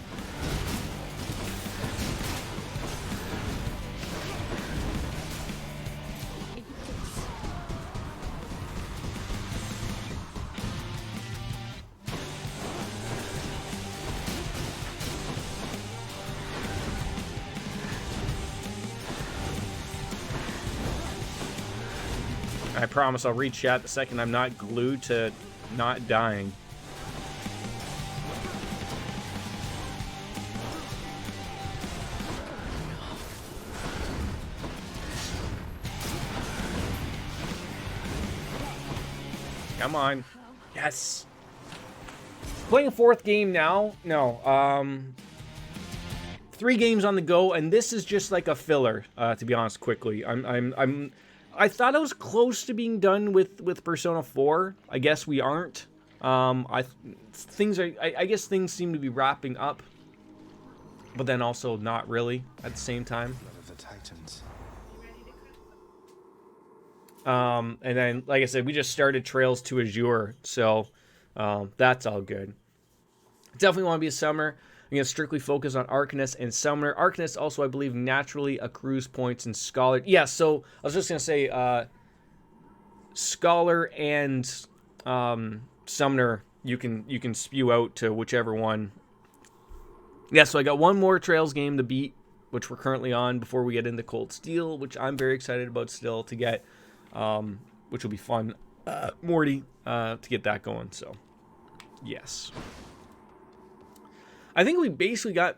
I promise I'll read chat the second I'm not glued to not dying. Come on. Yes. Playing a fourth game now? No. 3 games on the go, and this is just like a filler, to be honest, quickly. I thought I was close to being done with Persona 4. I guess we aren't. I guess things seem to be wrapping up, but then also not really at the same time. Blood of the Titans. And then, like I said, we just started Trails to Azure, so that's all good. Definitely want to be a summoner. I'm going to strictly focus on Arcanist and Summoner. Arcanist also, I believe, naturally accrues points in Scholar. Yeah, so I was just going to say Scholar and Summoner, you can spew out to whichever one. Yeah, so I got one more Trails game to beat, which we're currently on before we get into Cold Steel, which I'm very excited about still to get, which will be fun. Morty, to get that going, so yes. I think we basically got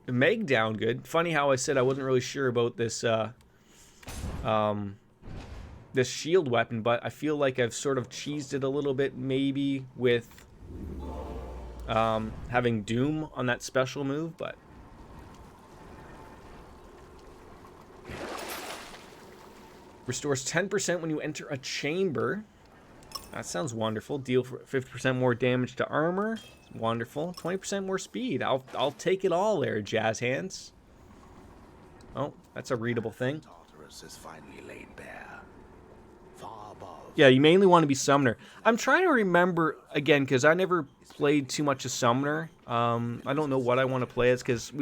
Meg down good. Funny how I said I wasn't really sure about this this shield weapon, but I feel like I've sort of cheesed it a little bit, maybe with having Doom on that special move, but restores 10% when you enter a chamber. That sounds wonderful. Deal for 50% more damage to armor. Wonderful. 20% more speed. I'll take it all there, Jazz Hands. Oh, that's a readable thing. Tartarus is finally laid bare. Far above. Yeah, you mainly want to be Summoner. I'm trying to remember, again, because I never played too much as Summoner. I don't know what I want to play as, because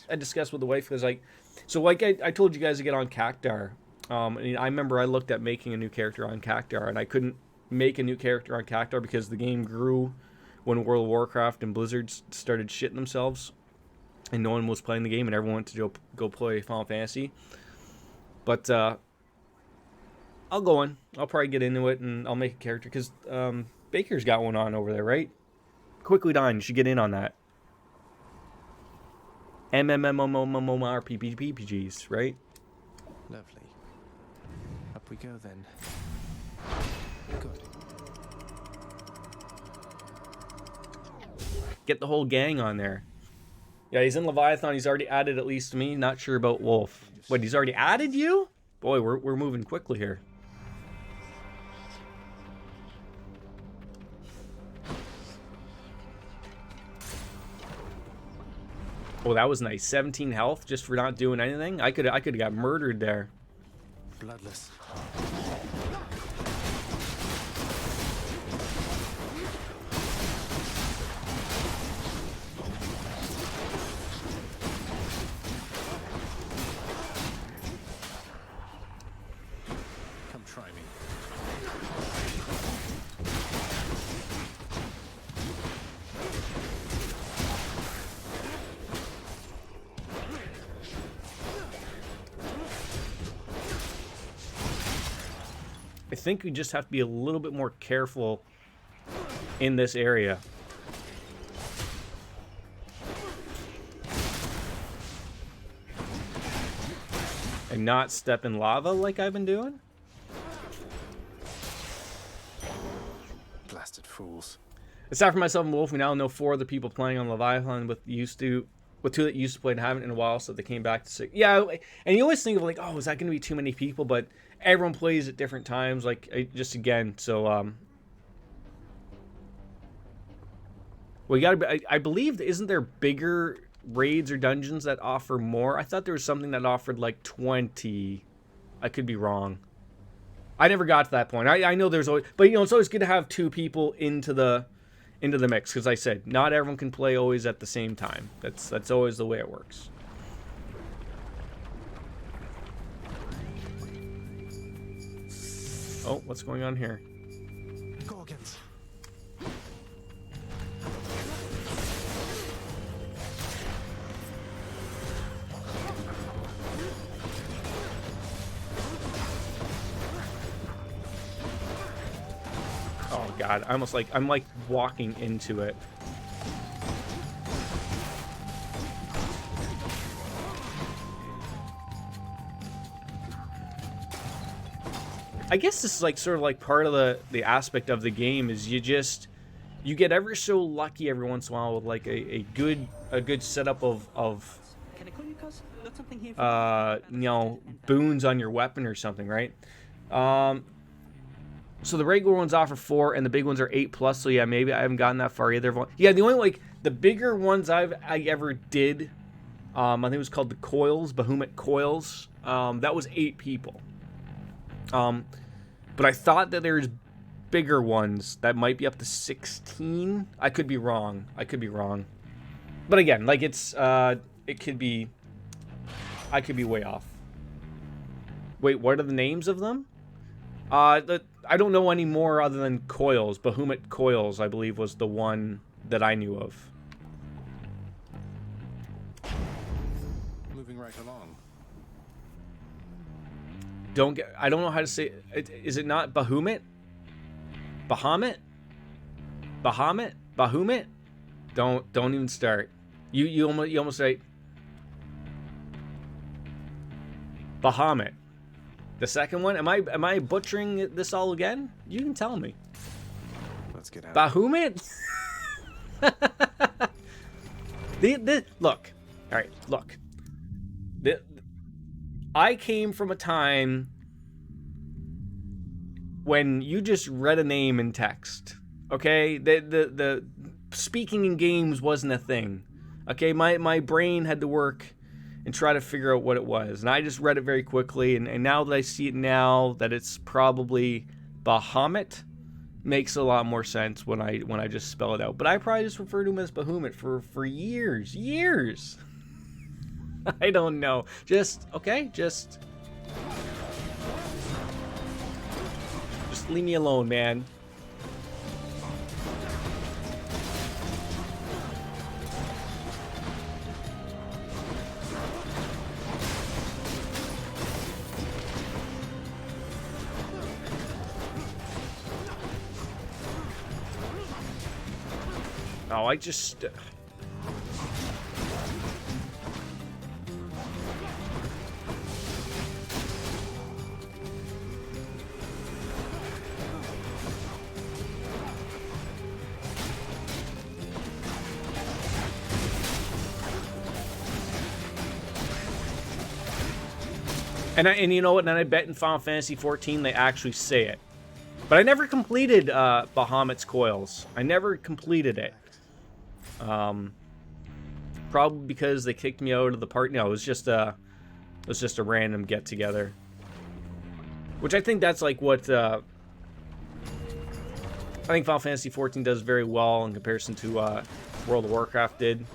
I discussed with the wife, because I told you guys to get on Cactar. And I remember I looked at making a new character on Cactar, and I couldn't make a new character on Cactar because the game grew when World of Warcraft and Blizzard started shitting themselves, and no one was playing the game, and everyone went to go play Final Fantasy. But I'll go in. I'll probably get into it, and I'll make a character, because Baker's got one on over there, right? Quickly Dine, you should get in on that. MMORPGs, right? Lovely. Up we go then. Good. Get the whole gang on there. Yeah, he's in Leviathan. He's already added at least me. Not sure about Wolf. What, he's already added you? Boy, we're moving quickly here. Oh, that was nice. 17 health just for not doing anything. I could have got murdered there. Bloodless. Come try me. I think we just have to be a little bit more careful in this area. And not step in lava like I've been doing. Blasted fools. Aside from myself and Wolf, we now know 4 other people playing on Leviathan with 2 that used to play and haven't in a while, so they came back to 6. Yeah, and you always think of like, oh, is that going to be too many people? But everyone plays at different times, like, just again, so, well, you gotta be, I believe, isn't there bigger raids or dungeons that offer more? I thought there was something that offered, like, 20. I could be wrong. I never got to that point. I know there's always, but, you know, it's always good to have 2 people into the mix, because I said, not everyone can play always at the same time. That's always the way it works. Oh, what's going on here? Gorgons. Oh god, I'm like walking into it. I guess this is like sort of like part of the aspect of the game is you get ever so lucky every once in a while with like a good setup of you know, boons on your weapon or something, right? So the regular ones offer 4 and the big ones are 8+, so yeah, maybe I haven't gotten that far either. Yeah, the only like the bigger ones I ever did, I think it was called the Coils, Bahamut Coils. That was 8 people. But I thought that there's bigger ones that might be up to 16. I could be wrong. But again, like it's it could be, I could be way off. Wait, what are the names of them? I don't know any more other than Coils. Bahamut Coils, I believe, was the one that I knew of. Moving right along. I don't know how to say it. Is it not Bahamut? Bahamut? Don't even start. You almost say Bahamut. The second one? Am I butchering this all again? You can tell me. Let's get out. Bahamut? Look. All right, look. I came from a time when you just read a name in text. Okay? The speaking in games wasn't a thing. Okay? My brain had to work and try to figure out what it was. And I just read it very quickly, and now that I see it now that it's probably Bahamut, makes a lot more sense when I just spell it out. But I probably just referred to him as Bahamut for years. I don't know. Just leave me alone, man. Oh, I just... And you know what? And I bet in Final Fantasy XIV they actually say it. But I never completed Bahamut's Coils. I never completed it. Probably because they kicked me out of the party. No, it was just a random get together. Which I think that's like what I think Final Fantasy XIV does very well in comparison to World of Warcraft did.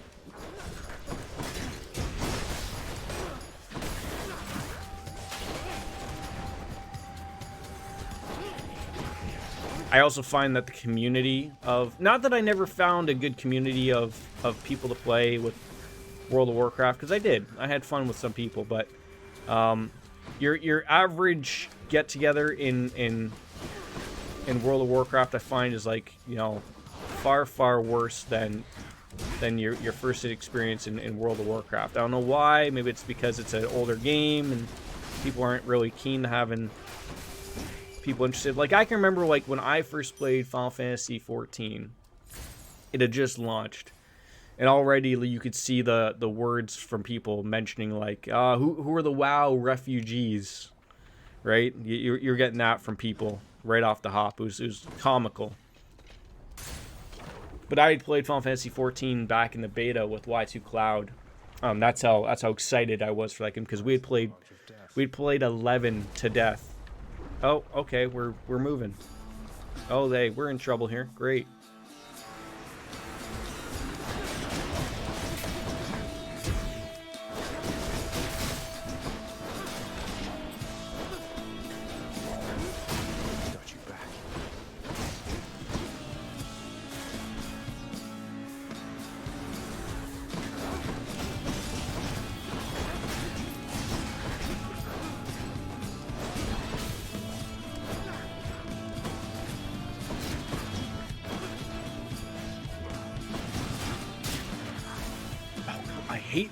I also find that the community of... Not that I never found a good community of people to play with World of Warcraft, because I did. I had fun with some people, but your average get-together in World of Warcraft, I find, is like, you know, far, far worse than your first experience in World of Warcraft. I don't know why. Maybe it's because it's an older game, and people aren't really keen to having... people interested. Like, I can remember, like, when I first played Final Fantasy XIV, it had just launched, and already you could see the words from people mentioning, like, who are the WoW refugees, right? You're getting that from people right off the hop. It was comical. But I had played Final Fantasy XIV back in the beta with Y2 Cloud. That's how excited I was for that game, because we had played 11 to death. Oh, okay, we're moving. Oh, we're in trouble here. Great. Got you back. I hate...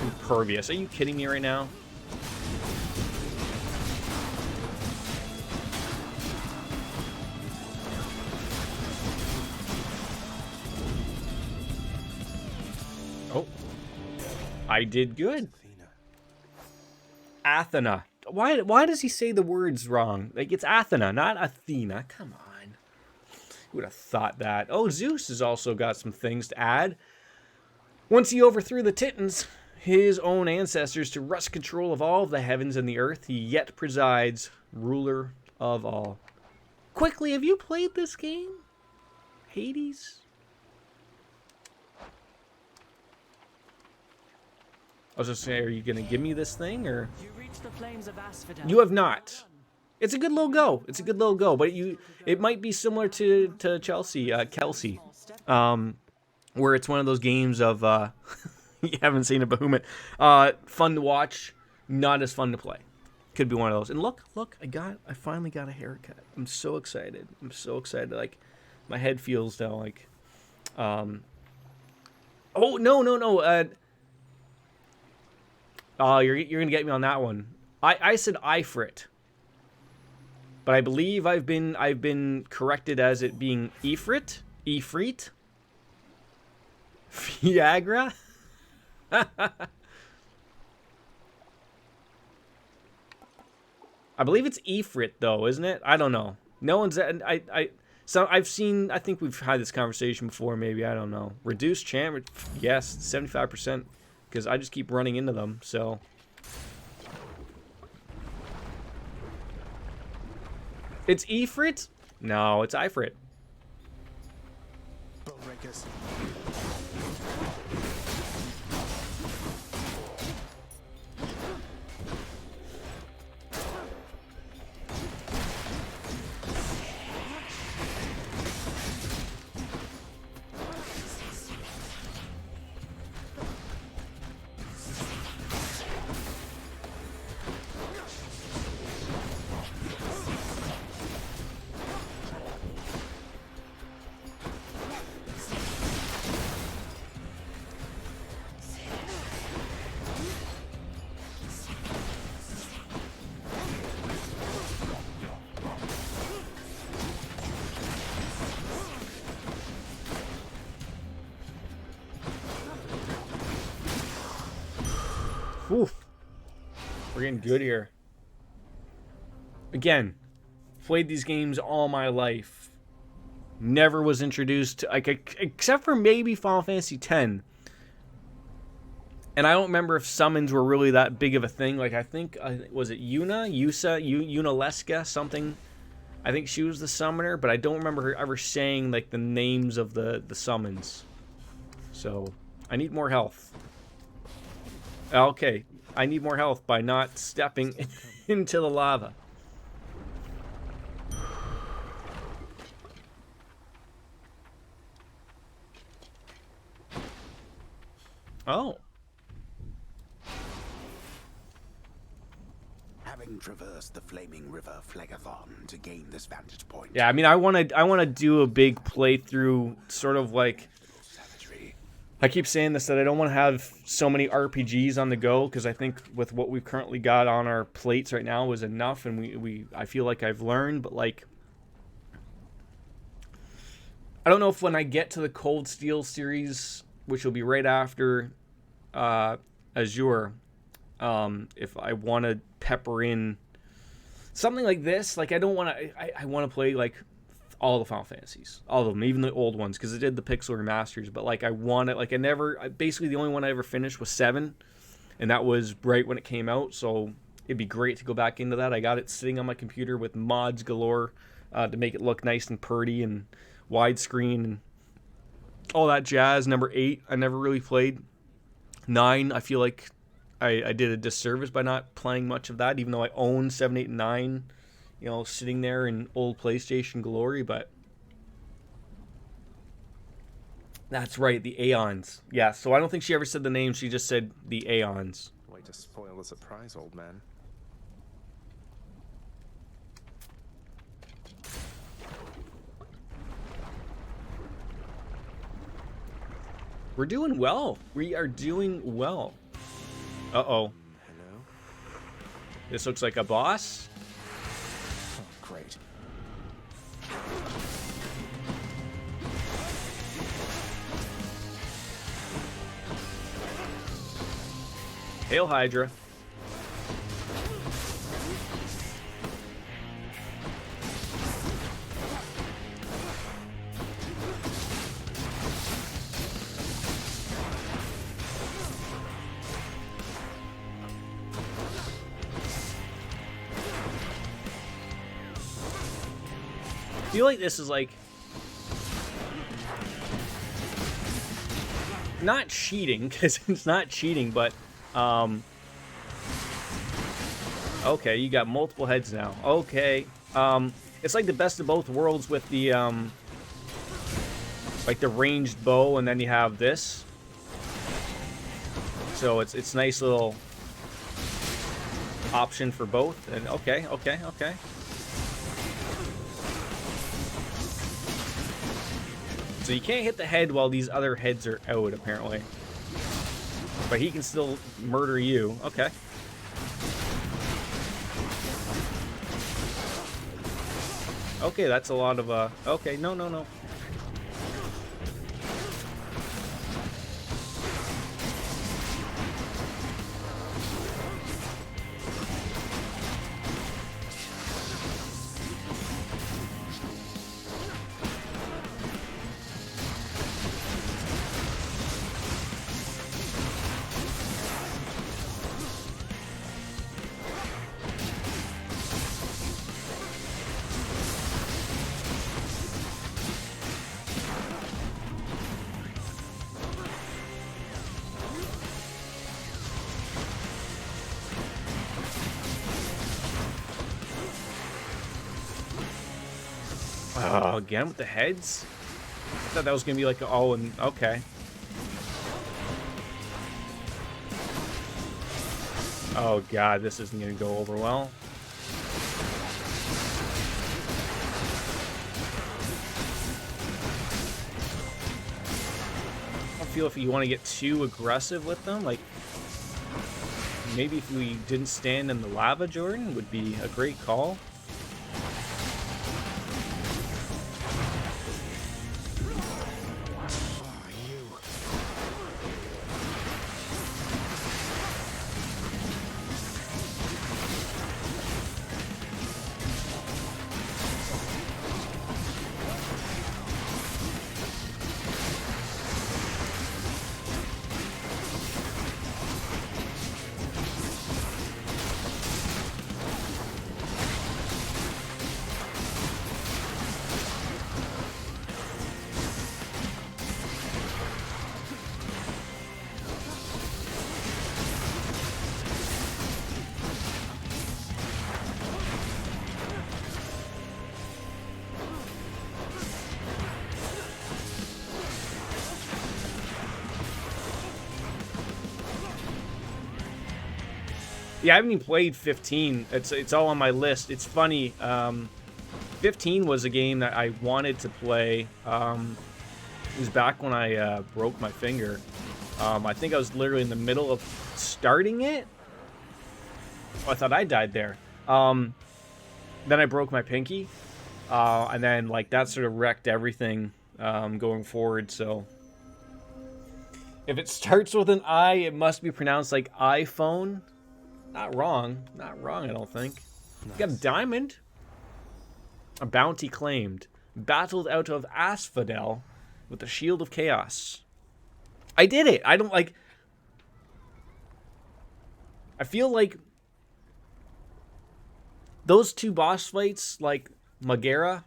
Impervious. Are you kidding me right now? Oh. I did good. Athena. Why does he say the words wrong? Like, it's Athena, not Athena. Come on. Who would have thought that? Oh, Zeus has also got some things to add. Once he overthrew the Titans, his own ancestors, to wrest control of all of the heavens and the earth, he yet presides, ruler of all. Quickly, have you played this game? Hades? I was just saying, are you going to give me this thing, or... You have not. It's a good little go. It's a good little go, but it might be similar to Kelsey, where it's one of those games of you haven't seen it, Bahamut. Fun to watch, not as fun to play. Could be one of those. And look, I finally got a haircut. I'm so excited. Like, my head feels now like, oh no. Oh, you're gonna get me on that one. I said Ifrit, but I believe I've been corrected as it being Ifrit, Viagra. I believe it's Ifrit though, isn't it? I don't know. No one's so I've seen. I think we've had this conversation before. Maybe, I don't know. Reduced chance. Yes, 75%. Because I just keep running into them, so... It's Ifrit? No, it's Ifrit. Bonerakers. We're getting good here. Again, played these games all my life. Never was introduced to, like, except for maybe Final Fantasy X. And I don't remember if summons were really that big of a thing. Like, I think, was it Yunaleska, something? I think she was the summoner, but I don't remember her ever saying, like, the names of the summons. So, I need more health. Okay, I need more health by not stepping into the lava. Oh. Having traversed the flaming river Phlegathon to gain this vantage point. Yeah, I mean, I want to do a big playthrough, sort of like, I keep saying this, that I don't want to have so many RPGs on the go, because I think with what we've currently got on our plates right now is enough, and I feel like I've learned, but like, I don't know if when I get to the Cold Steel series, which will be right after Azure, if I want to pepper in something like this. Like, I don't want to, I want to play like all the Final Fantasies, all of them, even the old ones, because I did the Pixel remasters, but like, I want it, like, basically the only one I ever finished was 7, and that was right when it came out, so it'd be great to go back into that. I got it sitting on my computer with mods galore to make it look nice and pretty and widescreen and all that jazz. Number 8, I never really played. 9, I feel like I did a disservice by not playing much of that, even though I own 7, 8, and 9, you know, sitting there in old PlayStation glory. But that's right, the Aeons. Yeah, so I don't think she ever said the name, she just said the Aeons. Way to spoil the surprise, old man. We're doing well. We are doing well. Uh-oh. Hello? This looks like a boss. Oh, great. Hail Hydra. I feel like this is like not cheating, because it's not cheating, but okay, you got multiple heads now. Okay, it's like the best of both worlds with the like the ranged bow, and then you have this, so it's nice little option for both. And okay. So you can't hit the head while these other heads are out, apparently. But he can still murder you. Okay. Okay, that's a lot of, okay, no. Oh, again with the heads? I thought that was gonna be like, oh, and okay. Oh god, this isn't gonna go over well. I feel if you want to get too aggressive with them, like maybe if we didn't stand in the lava, Jordan, would be a great call. Yeah, I haven't even played 15. It's all on my list. It's funny. 15 was a game that I wanted to play. It was back when I broke my finger. I think I was literally in the middle of starting it. Oh, I thought I died there. Then I broke my pinky. And then, like, that sort of wrecked everything going forward, so... If it starts with an I, it must be pronounced like iPhone. Not wrong. Not wrong, I don't think. Nice. Got a diamond. A bounty claimed. Battled out of Asphodel with the Shield of Chaos. I did it! I don't, like... I feel like... Those two boss fights, like Megara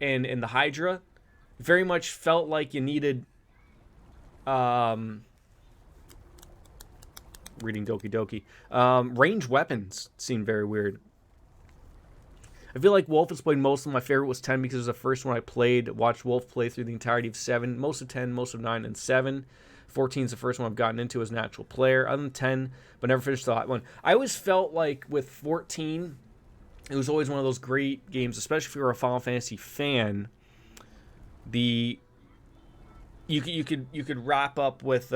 and the Hydra, very much felt like you needed... reading Doki Doki. Ranged weapons seemed very weird. I feel like Wolfenstein most of my favorite was 10 because it was the first one I played. Watched Wolf play through the entirety of 7, most of 10, most of 9, and 7. 14 is the first one I've gotten into as an actual player, other than 10, but never finished that one. I always felt like with 14, it was always one of those great games, especially if you were a Final Fantasy fan. You could wrap up with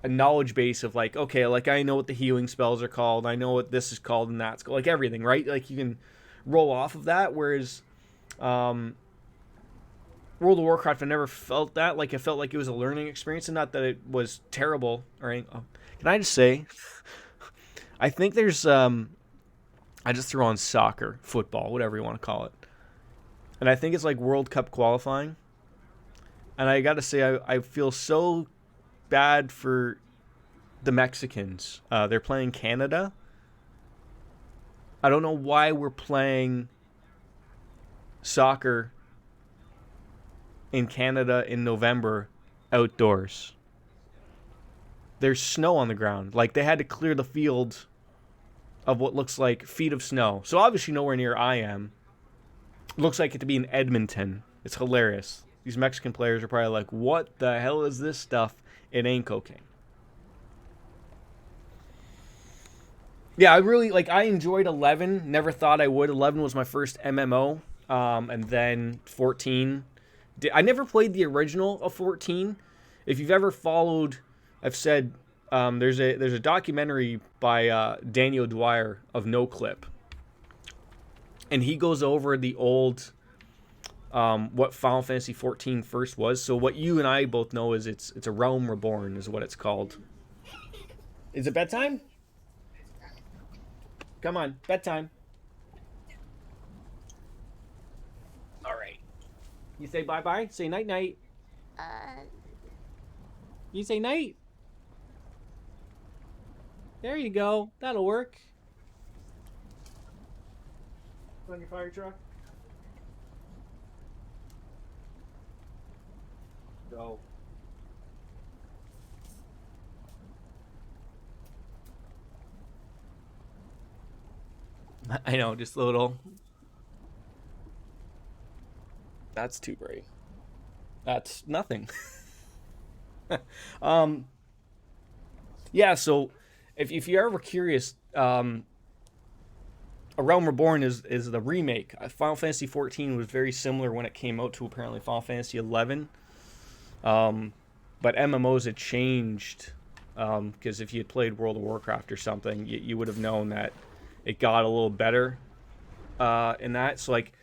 a knowledge base of like, okay, like I know what the healing spells are called, I know what this is called and that's called, like everything, right? Like you can roll off of that, whereas World of Warcraft, I never felt that. Like I felt like it was a learning experience, and not that it was terrible or anything. Oh, can I just say, I think there's I just threw on soccer, football, whatever you want to call it, and I think it's like World Cup qualifying. And I gotta say, I feel so bad for the Mexicans. They're playing Canada. I don't know why we're playing soccer in Canada in November outdoors. There's snow on the ground. Like, they had to clear the field of what looks like feet of snow. So obviously nowhere near I am. Looks like it to be in Edmonton. It's hilarious. These Mexican players are probably like, what the hell is this stuff? It ain't cocaine. Yeah, I enjoyed 11. Never thought I would. 11 was my first MMO. And then 14. I never played the original of 14. If you've ever followed, I've said, there's a documentary by Daniel Dwyer of NoClip. And he goes over the old... what Final Fantasy 14 first was. So what you and I both know is it's a Realm Reborn is what it's called. Is it bedtime? Come on, bedtime. All right. You say bye-bye? Say night-night. You say night. There you go. That'll work. On your fire truck. Go. I know, just a little. That's too bright. That's nothing. Yeah, so if you're ever curious, A Realm Reborn is the remake. Final Fantasy 14 was very similar when it came out to apparently Final Fantasy 11. But MMOs had changed, because if you had played World of Warcraft or something, you would have known that it got a little better in that. So, like,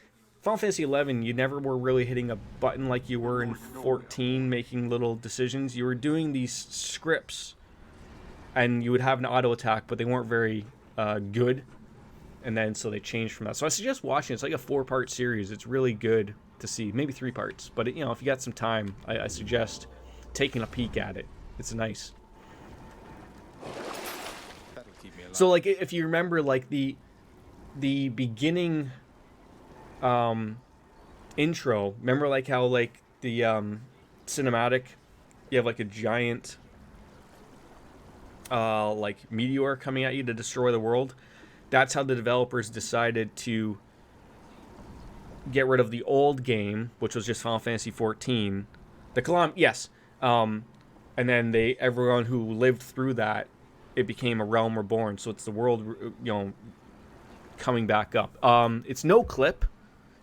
Final Fantasy 11, you never were really hitting a button like you were in 14, making little decisions. You were doing these scripts, and you would have an auto attack, but they weren't very good. And then, so they changed from that. So I suggest watching it. It's like a 4-part series. It's really good to see. Maybe 3 parts. But, if you got some time, I suggest taking a peek at it. It's nice. That'll keep me alive. So, like, if you remember, like, the beginning intro, remember, like, how, like, the cinematic, you have, like, a giant, like, meteor coming at you to destroy the world? That's how the developers decided to get rid of the old game, which was just Final Fantasy 14. Yes. And then everyone who lived through that it became a Realm Reborn. So it's the world, you know, coming back up. It's No Clip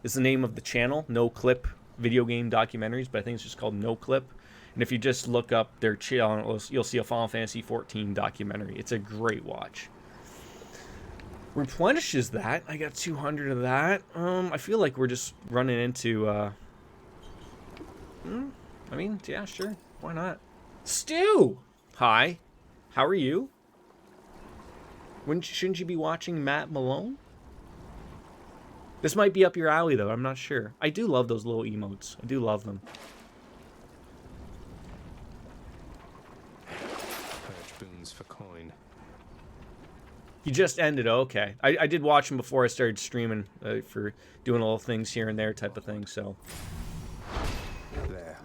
is the name of the channel. No Clip video game documentaries, but I think it's just called No Clip. And if you just look up their channel, you'll see a Final Fantasy 14 documentary. It's a great watch. Replenishes that. I got 200 of that. I feel like we're just running into, I mean, yeah, sure. Why not? Stu! Hi. How are you? Shouldn't you be watching Matt Malone? This might be up your alley, though. I'm not sure. I do love those little emotes. I do love them. Purge boons for coin. You just ended. Oh, okay. I did watch him before I started streaming for doing little things here and there type of thing, so. There.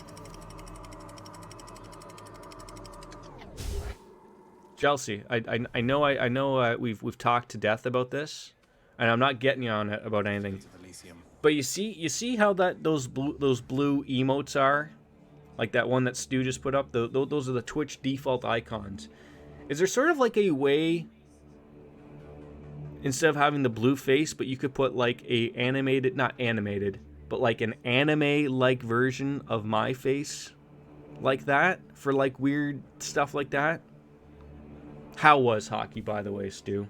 Chelsea, I know we've talked to death about this, and I'm not getting you on it about anything. But you see how those blue emotes are, like that one that Stu just put up. Those are the Twitch default icons. Is there sort of like a way, instead of having the blue face, but you could put like a animated, not animated, but like an anime-like version of my face, like that, for like weird stuff like that? How was hockey, by the way, Stu?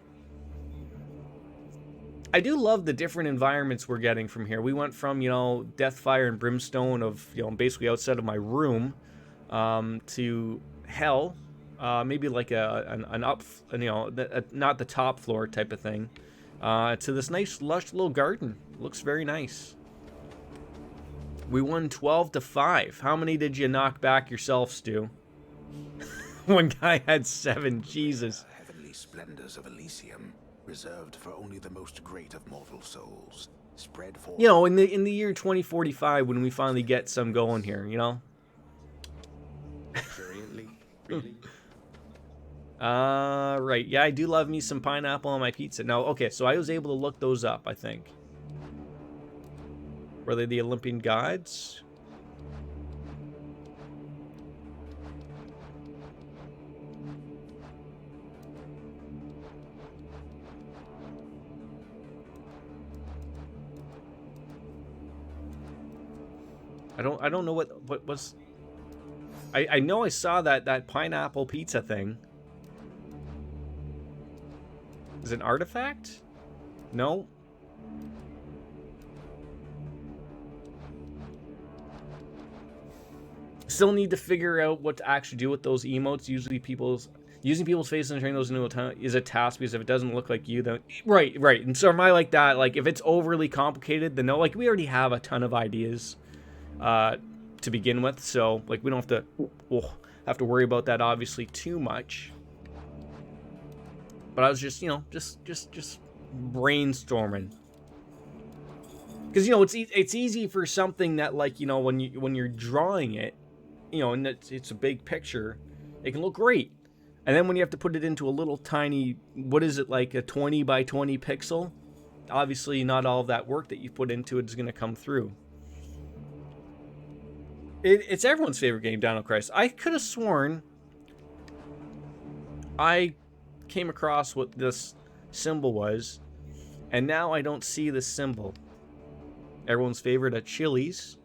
I do love the different environments we're getting from here. We went from, you know, death, fire, and brimstone of, you know, basically outside of my room, to hell, maybe like an up, you know, not the top floor type of thing, to this nice, lush little garden. Looks very nice. We won 12-5. How many did you knock back yourself, Stu? One guy had 7. Jesus. Heavenly splendors of Elysium, reserved for only the most great of mortal souls, spread for. You know, in the year 2045, when we finally get some going here, you know. Really? Right. Yeah, I do love me some pineapple on my pizza. No, okay, so I was able to look those up, I think. Were they the Olympian gods? I don't know what was. I know I saw that pineapple pizza thing. Is it an artifact? No. Still need to figure out what to actually do with those emotes. Using people's faces and turning those into is a task, because if it doesn't look like you, then right. And so am I like that? Like if it's overly complicated, then no. Like we already have a ton of ideas to begin with, so like we don't have to worry about that obviously too much. But I was just, you know, just brainstorming, because you know it's easy for something that, like, you know, when you're drawing it, you know, and it's a big picture, it can look great, and then when you have to put it into a little tiny, what is it, like a 20 by 20 pixel, obviously not all of that work that you put into it is going to come through. It's everyone's favorite game, Dino Crisis. I could have sworn I came across what this symbol was, and now I don't see the symbol. Everyone's favorite at Chili's.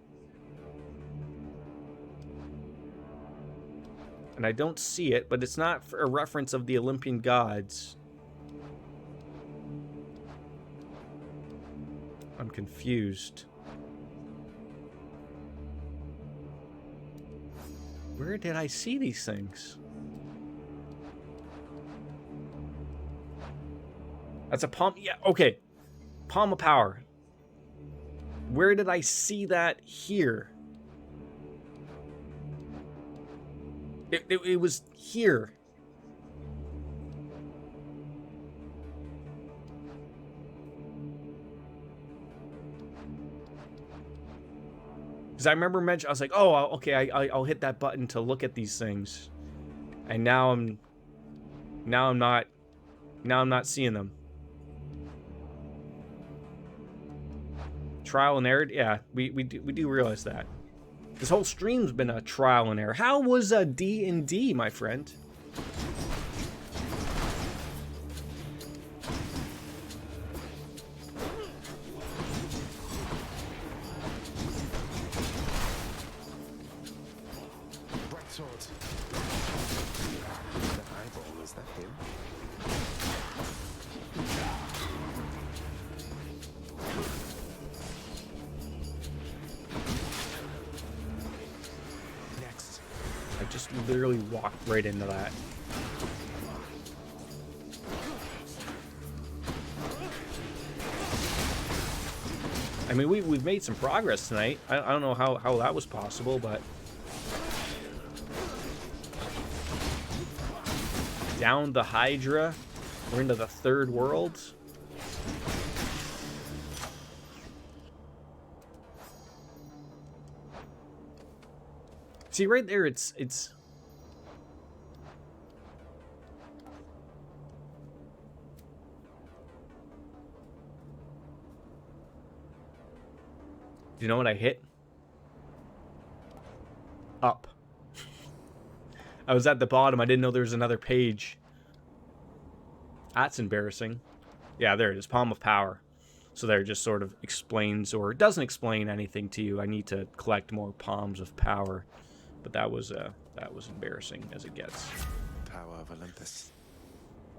And I don't see it, but it's not for a reference of the Olympian gods. I'm confused. Where did I see these things? That's a palm. Yeah, okay. Palm of Power. Where did I see that here? It was here. Because I remember mentioning, I was like, oh, okay, I'll hit that button to look at these things, and now I'm not seeing them. Trial and error, yeah, we do realize that. This whole stream's been a trial and error. How was D&D, my friend? swords. That eyeball, is that him? Next. I just literally walked right into that. I mean, we've made some progress tonight. I don't know how that was possible, but... Down the Hydra. We're into the third world. See, right there, it's... Do you know what I hit? Up. I was at the bottom. I didn't know there was another page. That's embarrassing. Yeah, there it is. Palm of Power. So there it just sort of explains, or it doesn't explain anything to you. I need to collect more Palms of Power. But that was embarrassing as it gets. Power of Olympus.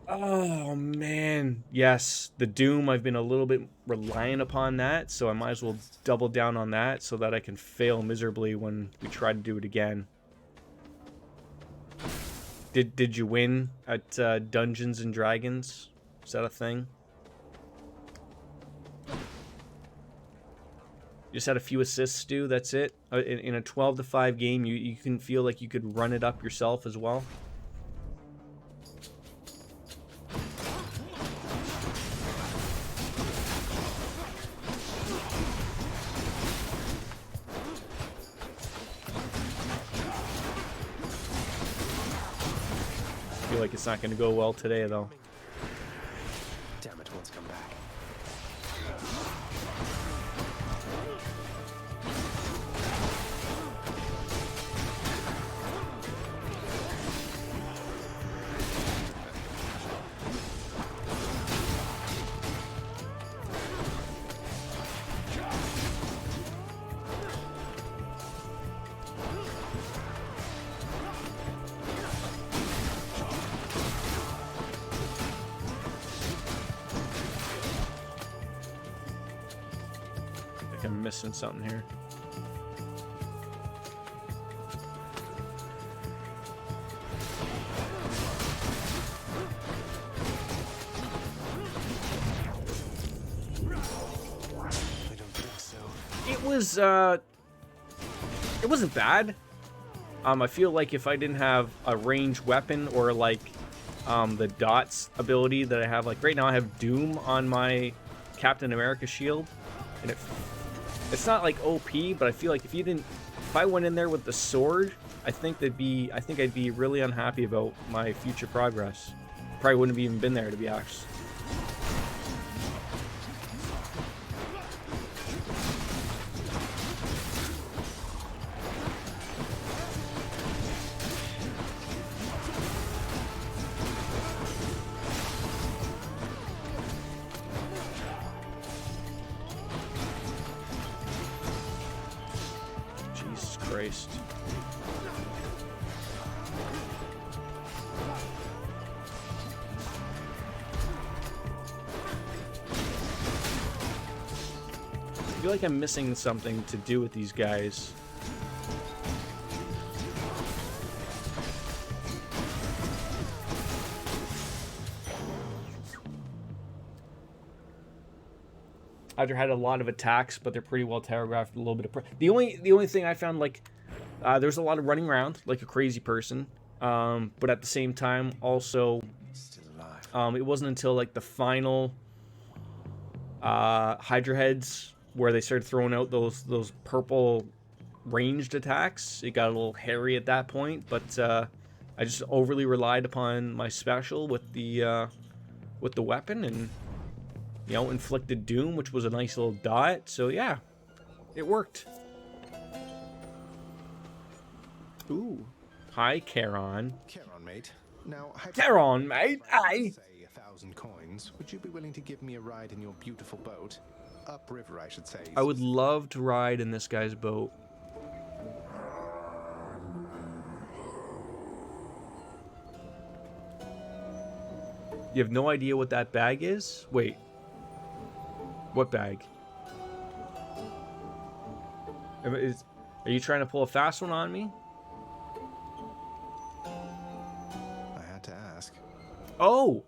Oh, man. Yes, the Doom, I've been a little bit reliant upon that, so I might as well double down on that so that I can fail miserably when we try to do it again. Did you win at Dungeons and Dragons? Is that a thing? You just had a few assists, Stu, that's it? In a 12-5 game, you can feel like you could run it up yourself as well? I feel like it's not going to go well today, though. Damn it, what's come back? I think I'm missing something here. I don't think so. It wasn't bad. I feel like if I didn't have a ranged weapon or like the dots ability that I have, like right now I have Doom on my Captain America shield, and it's not like OP, but I feel like if I went in there with the sword, I think I'd be really unhappy about my future progress. Probably wouldn't have even been there, to be honest. Jesus Christ. I feel like I'm missing something to do with these guys. Hydra had a lot of attacks, but they're pretty well telegraphed. A little bit of the only thing I found, like, there's a lot of running around like a crazy person, but at the same time, also, Still alive. it wasn't until like the final Hydra heads where they started throwing out those purple ranged attacks. It got a little hairy at that point, but I just overly relied upon my special with the weapon and. You know, inflicted doom, which was a nice little dot. So yeah, it worked. Ooh, hi, Charon. Charon, mate. Now, Charon, mate. Aye. Say 1,000 coins. Would you be willing to give me a ride in your beautiful boat? Upriver, I should say. I would love to ride in this guy's boat. You have no idea what that bag is? Wait. What bag? Are you trying to pull a fast one on me? I had to ask. Oh!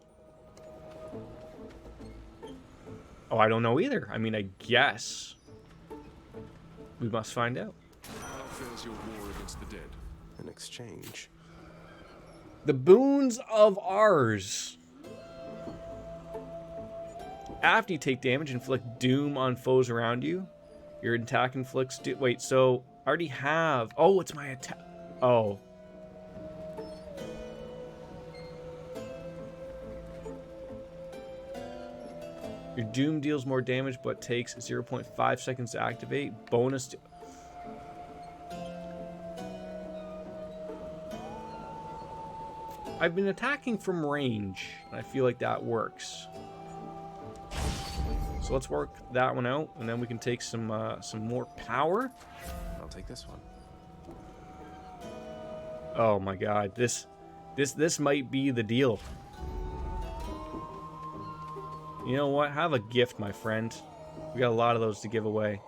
Oh, I don't know either. I mean, I guess. We must find out. How fares your war against the dead? An exchange. The boons of ours. After you take damage, inflict doom on foes around you. Your attack inflicts wait, so I already have... Oh, it's my attack. Oh. Your doom deals more damage, but takes 0.5 seconds to activate. Bonus to... I've been attacking from range, and I feel like that works. So let's work that one out, and then we can take some more power. I'll take this one. Oh my god, this might be the deal. You know what? Have a gift, my friend. We got a lot of those to give away.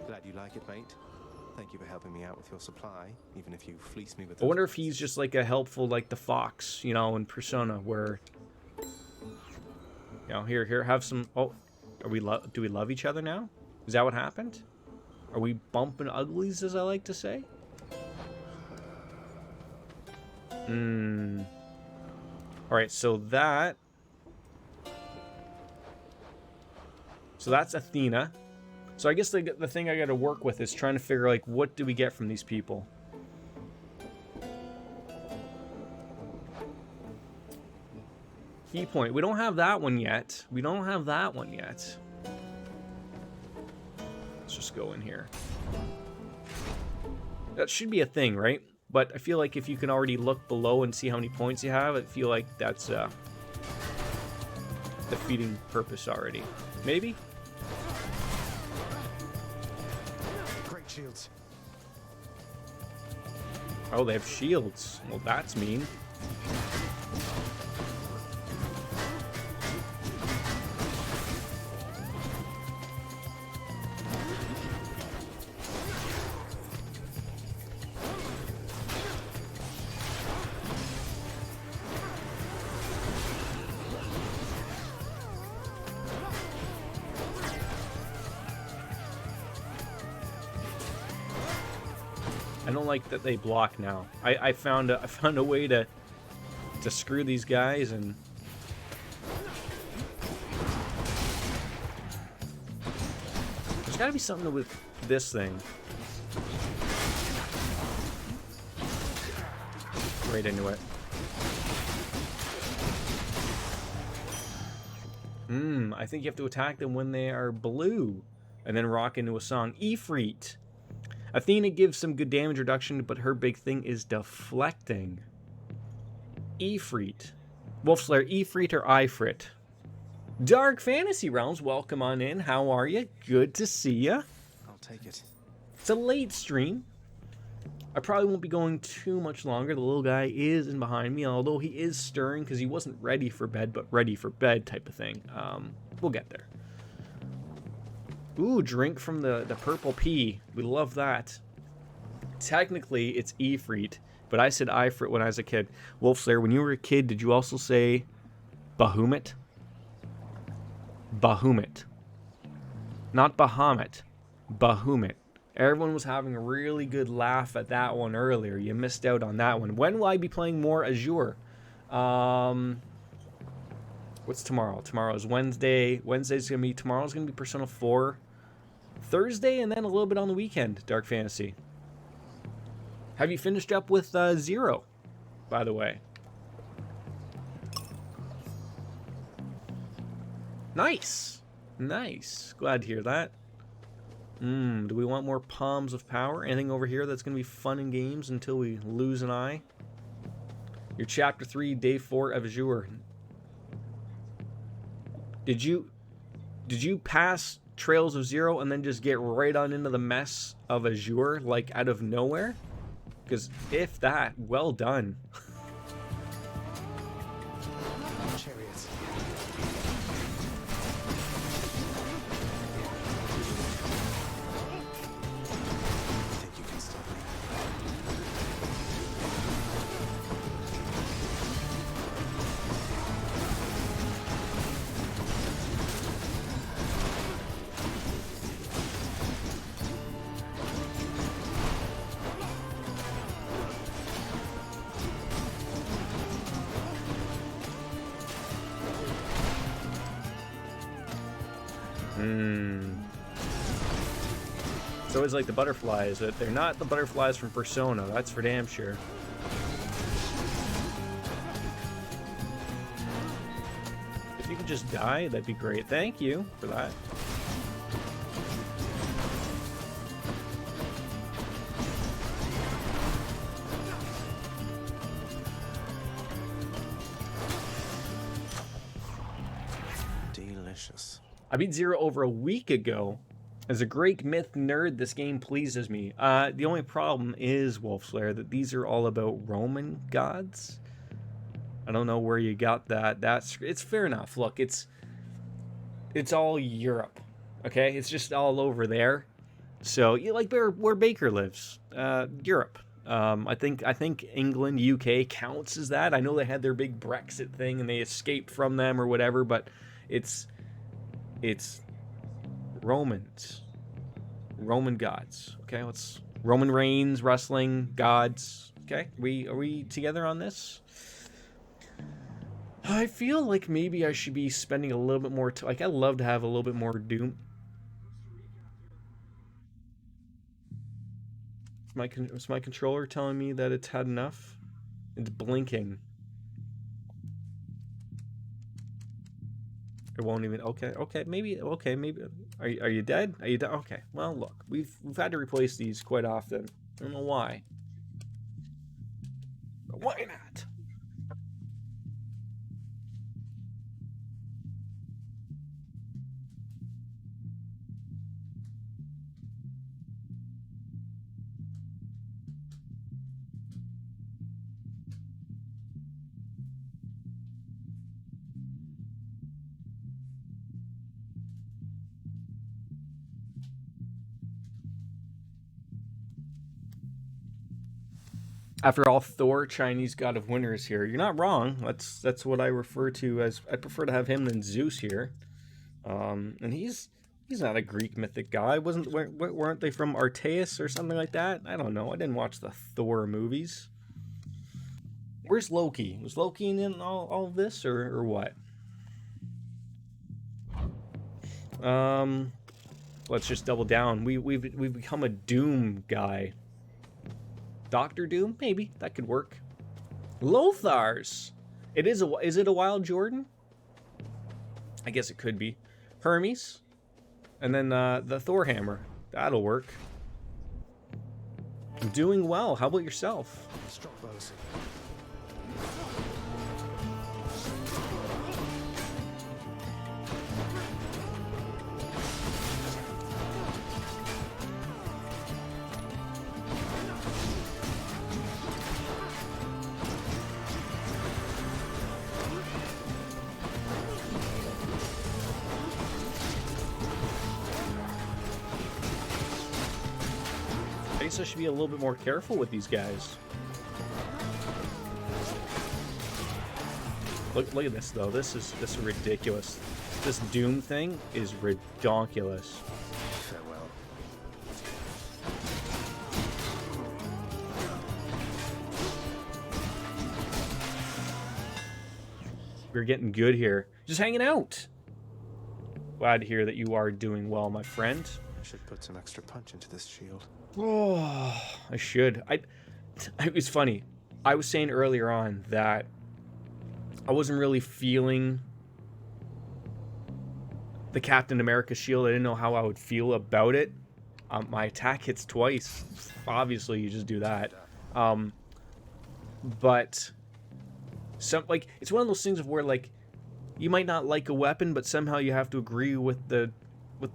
Glad you like it, mate. Thank you for helping me out with your supply, even if you fleece me with. I wonder if he's just like a helpful, like the fox, you know, in Persona, where, you know, here, have some. Oh, do we love each other now? Is that what happened? Are we bumping uglies, as I like to say? All right, so that's Athena. So I guess the thing I got to work with is trying to figure, like, what do we get from these people? Key point. We don't have that one yet. Let's just go in here. That should be a thing, right? But I feel like if you can already look below and see how many points you have, I feel like that's defeating purpose already. Maybe? Great shields. Oh, they have shields. Well, that's mean. I don't like that they block now. I found a way to screw these guys, and there's got to be something with this thing. Right into it. I think you have to attack them when they are blue, and then rock into a song. Ifrit. Athena gives some good damage reduction, but her big thing is deflecting. Ifrit. Wolfslayer, Ifrit or Ifrit? Dark Fantasy Realms, welcome on in. How are you? Good to see you. I'll take it. It's a late stream. I probably won't be going too much longer. The little guy is in behind me, although he is stirring because he wasn't ready for bed, but ready for bed type of thing. We'll get there. Ooh, drink from the purple pea. We love that. Technically, it's Ifrit, but I said Ifrit when I was a kid. Wolfslayer, when you were a kid, did you also say Bahamut? Bahamut. Not Bahamut. Bahamut. Everyone was having a really good laugh at that one earlier. You missed out on that one. When will I be playing more Azure? What's tomorrow? Tomorrow is Wednesday. Tomorrow's gonna be Persona 4. Thursday, and then a little bit on the weekend, Dark Fantasy. Have you finished up with Zero, by the way? Nice. Nice. Glad to hear that. Do we want more Palms of Power? Anything over here that's going to be fun in games until we lose an eye? Your Chapter 3, Day 4 of Azure. Did you pass Trails of Zero and then just get right on into the mess of Azure, like out of nowhere? Because if that, well done. Chariots. Think you can stop me? It's always like the butterflies, that they're not the butterflies from Persona, that's for damn sure. If you could just die, that'd be great. Thank you for that. Delicious. I beat Zero over a week ago. As a Greek myth nerd, this game pleases me. The only problem is, Wolfslayer, that these are all about Roman gods. I don't know where you got that. It's fair enough. Look, it's all Europe, okay? It's just all over there. So, like where Baker lives, Europe. I think England, UK counts as that. I know they had their big Brexit thing and they escaped from them or whatever, but it's Roman gods. Okay, let's Roman Reigns, wrestling gods. Okay, are we together on this? I feel like maybe I should be spending a little bit more time. Like, I'd love to have a little bit more Doom. Is my controller telling me that it's had enough? It's blinking. It won't even. Okay, maybe. Are you dead? Are you dead? Okay. Well, look, we've had to replace these quite often. I don't know why. But why not? After all, Thor, Chinese god of winter, is here. You're not wrong. That's what I refer to as. I prefer to have him than Zeus here. And he's not a Greek mythic guy. Weren't they from Artaeus or something like that? I don't know. I didn't watch the Thor movies. Where's Loki? Was Loki in all of this or what? Let's just double down. We've become a Doom guy. Doctor Doom? Maybe. That could work. Lothars! Is it a Wild Jordan? I guess it could be. Hermes. And then the Thor hammer. That'll work. I'm doing well. How about yourself? Strongbows. I guess I should be a little bit more careful with these guys. Look at this though. This is ridiculous. This Doom thing is redonkulous. Farewell. We're getting good here. Just hanging out. Glad to hear that you are doing well, my friend. I should put some extra punch into this shield. Oh, I should. It's funny. I was saying earlier on that I wasn't really feeling the Captain America shield. I didn't know how I would feel about it. My attack hits twice. Obviously, you just do that. But it's one of those things of where like you might not like a weapon, but somehow you have to agree with the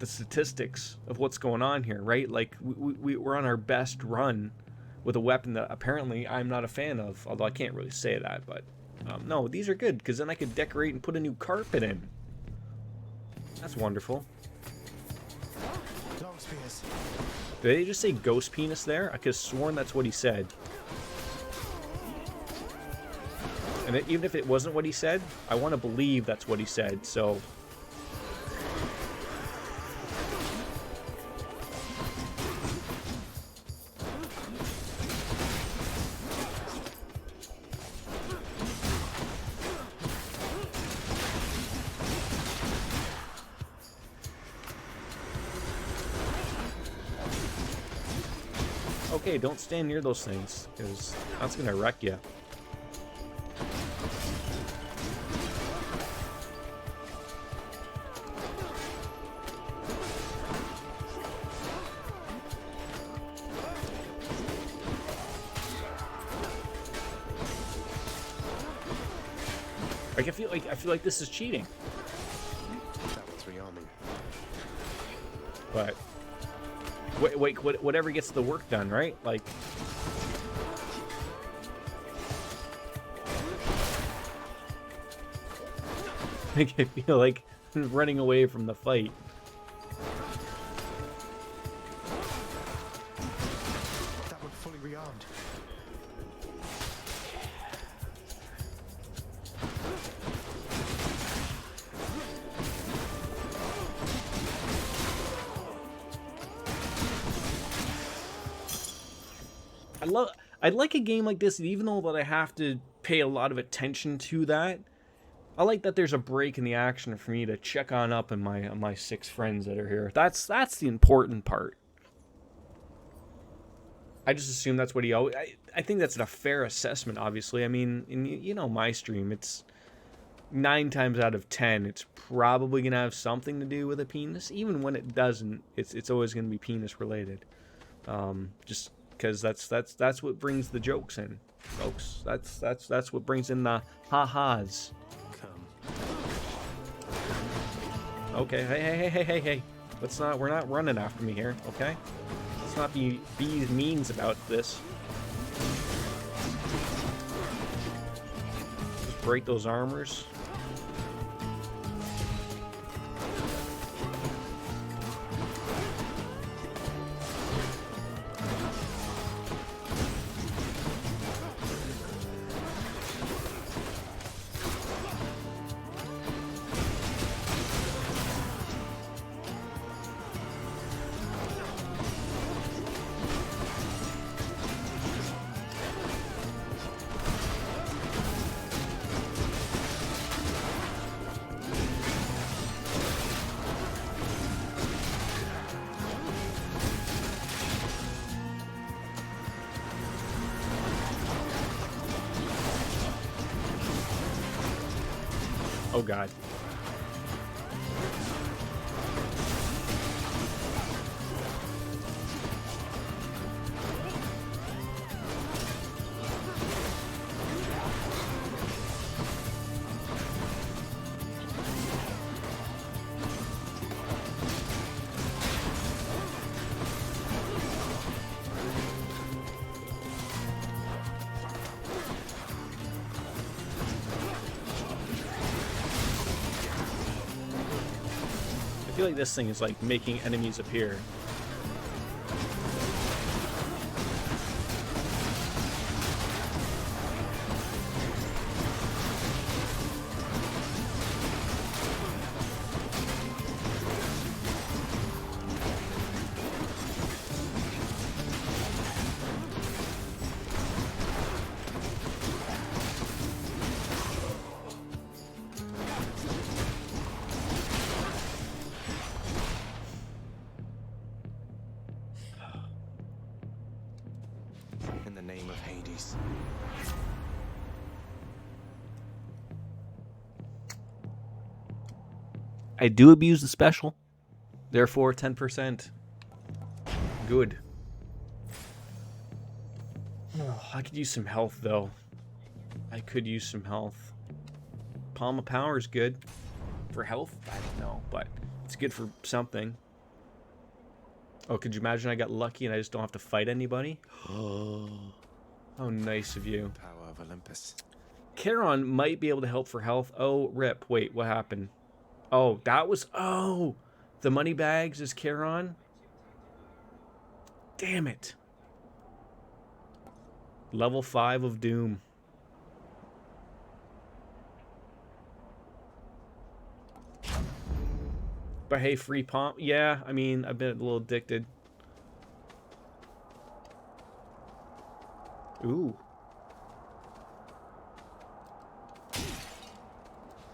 statistics of what's going on here, right? Like we're on our best run with a weapon that apparently I'm not a fan of. Although I can't really say that, but no, these are good because then I could decorate and put a new carpet in. That's wonderful. Long spears. Did they just say ghost penis there? I could have sworn that's what he said. And even if it wasn't what he said, I want to believe that's what he said, so... Okay, don't stand near those things, because that's gonna wreck you. Like I feel like this is cheating. That one's rearming. But whatever gets the work done, right? Like I feel like running away from the fight. That one fully rearmed. I'd like a game like this, even though that I have to pay a lot of attention to that. I like that there's a break in the action for me to check on up on my 6 friends that are here. That's the important part. I just assume that's what he always... I think that's a fair assessment, obviously. I mean, you know my stream, it's 9 times out of 10, it's probably going to have something to do with a penis. Even when it doesn't, it's always going to be penis related. Just because that's what brings the jokes in, folks. That's what brings in the ha-has. Okay, hey. We're not running after me here, okay? Let's not be means about this. Just break those armors. Oh god. I feel like this thing is like making enemies appear. In the name of Hades. I do abuse the special. Therefore, 10%. Good. Oh, I could use some health, though. I could use some health. Palm of Power is good. For health? I don't know, but it's good for something. Oh, could you imagine I got lucky and I just don't have to fight anybody? Oh, how nice of you. Power of Olympus. Charon might be able to help for health. Oh, rip. Wait, what happened? Oh, that was... Oh, the money bags is Charon? Damn it. Level 5 of Doom. But hey, free pomp. Yeah, I mean, I've been a little addicted. Ooh.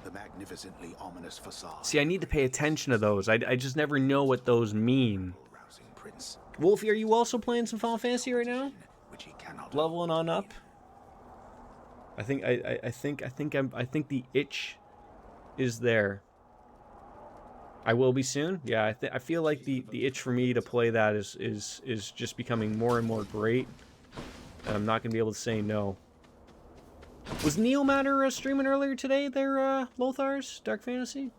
The magnificently ominous facade. See, I need to pay attention to those. I just never know what those mean. Rousing prince, Wolfie, are you also playing some Final Fantasy right now? which he cannot Leveling on up. I think the itch is there. I will be soon. Yeah, I feel like the itch for me to play that is just becoming more and more great. And I'm not gonna be able to say no. Was Neo Matter streaming earlier today? Their Lothar's Dark Fantasy.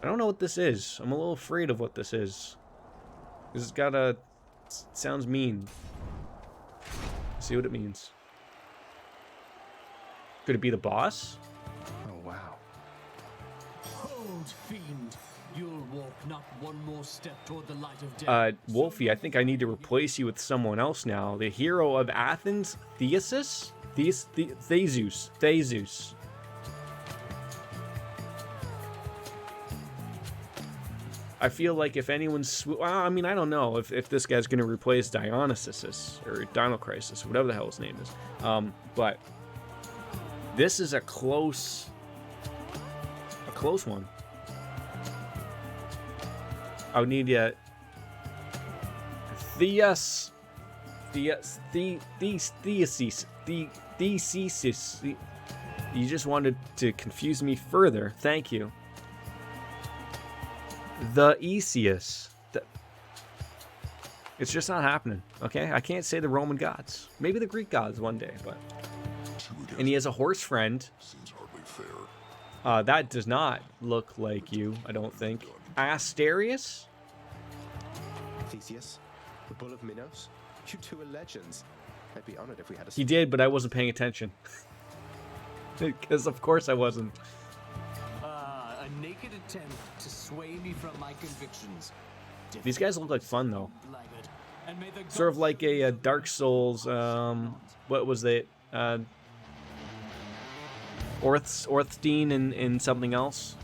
I don't know what this is. I'm a little afraid of what this is. This has got a... sounds mean. See what it means. Could it be the boss? Oh, wow. Hold, fiend. You'll walk not one more step toward the light of day. Wolfie, I think I need to replace you with someone else now. The hero of Athens, Theseus? Theseus. I feel like if anyone's... Well, I mean, I don't know if this guy's going to replace Dionysus or Dinocrisis or whatever the hell his name is. But this is a close one. I would need a Theseus. You just wanted to confuse me further. Thank you. The Eseus. It's just not happening. Okay, I can't say the Roman gods. Maybe the Greek gods one day, but. And he has a horse friend. Seems hardly fair. That does not look like you, I don't think. Asterius? Theseus, the Bull of Minos. You two are legends. I'd be honored if we had a... He did, but I wasn't paying attention. Because of course I wasn't. A naked attempt to sway me from my convictions. These guys look like fun, though. Blackguard. And may the Sort of like a Dark Souls, what was it? Orthstein in something else?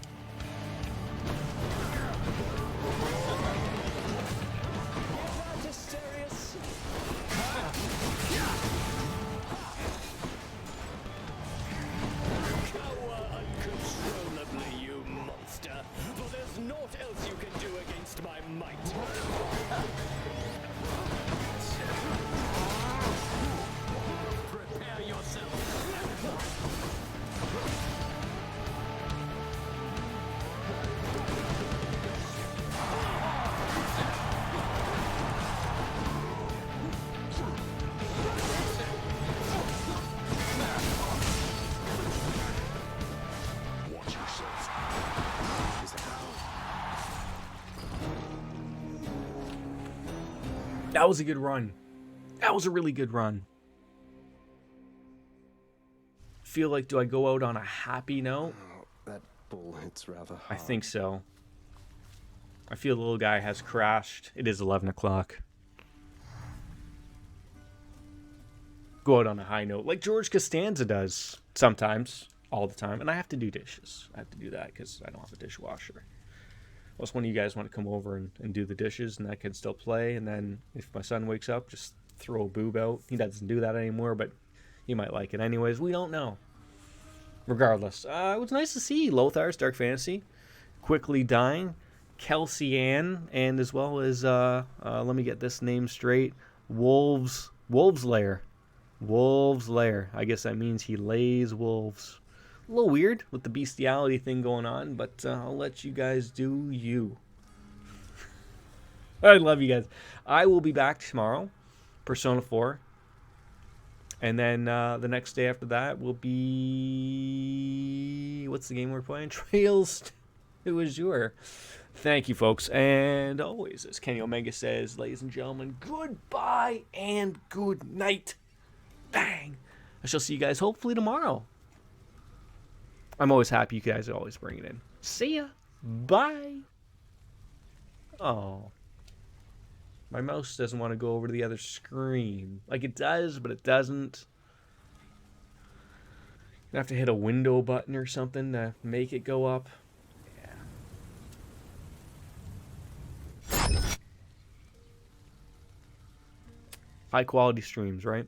That was a good run. That was a really good run. Feel like, do I go out on a happy note? Oh, that bull hits rather hard. I think so. I feel the little guy has crashed. It is 11 o'clock. Go out on a high note, like George Costanza does sometimes, all the time. And I have to do dishes. I have to do that because I don't have a dishwasher. Unless one of you guys want to come over and do the dishes, and I can still play. And then if my son wakes up, just throw a boob out. He doesn't do that anymore, but he might like it anyways. We don't know. Regardless, it was nice to see Lothar's Dark Fantasy quickly dying. Kelsey Ann, and as well as, let me get this name straight, Wolves Lair. Wolves Lair. I guess that means he lays wolves. A little weird with the bestiality thing going on, but I'll let you guys do you. I love you guys. I will be back tomorrow, Persona 4. And then the next day after that will be... What's the game we're playing? It was your. Thank you, folks. And always, as Kenny Omega says, ladies and gentlemen, goodbye and good night. Bang. I shall see you guys hopefully tomorrow. I'm always happy you guys always bring it in. See ya. Bye. Oh. My mouse doesn't want to go over to the other screen. Like it does, but it doesn't. I have to hit a window button or something to make it go up. Yeah. High quality streams, right?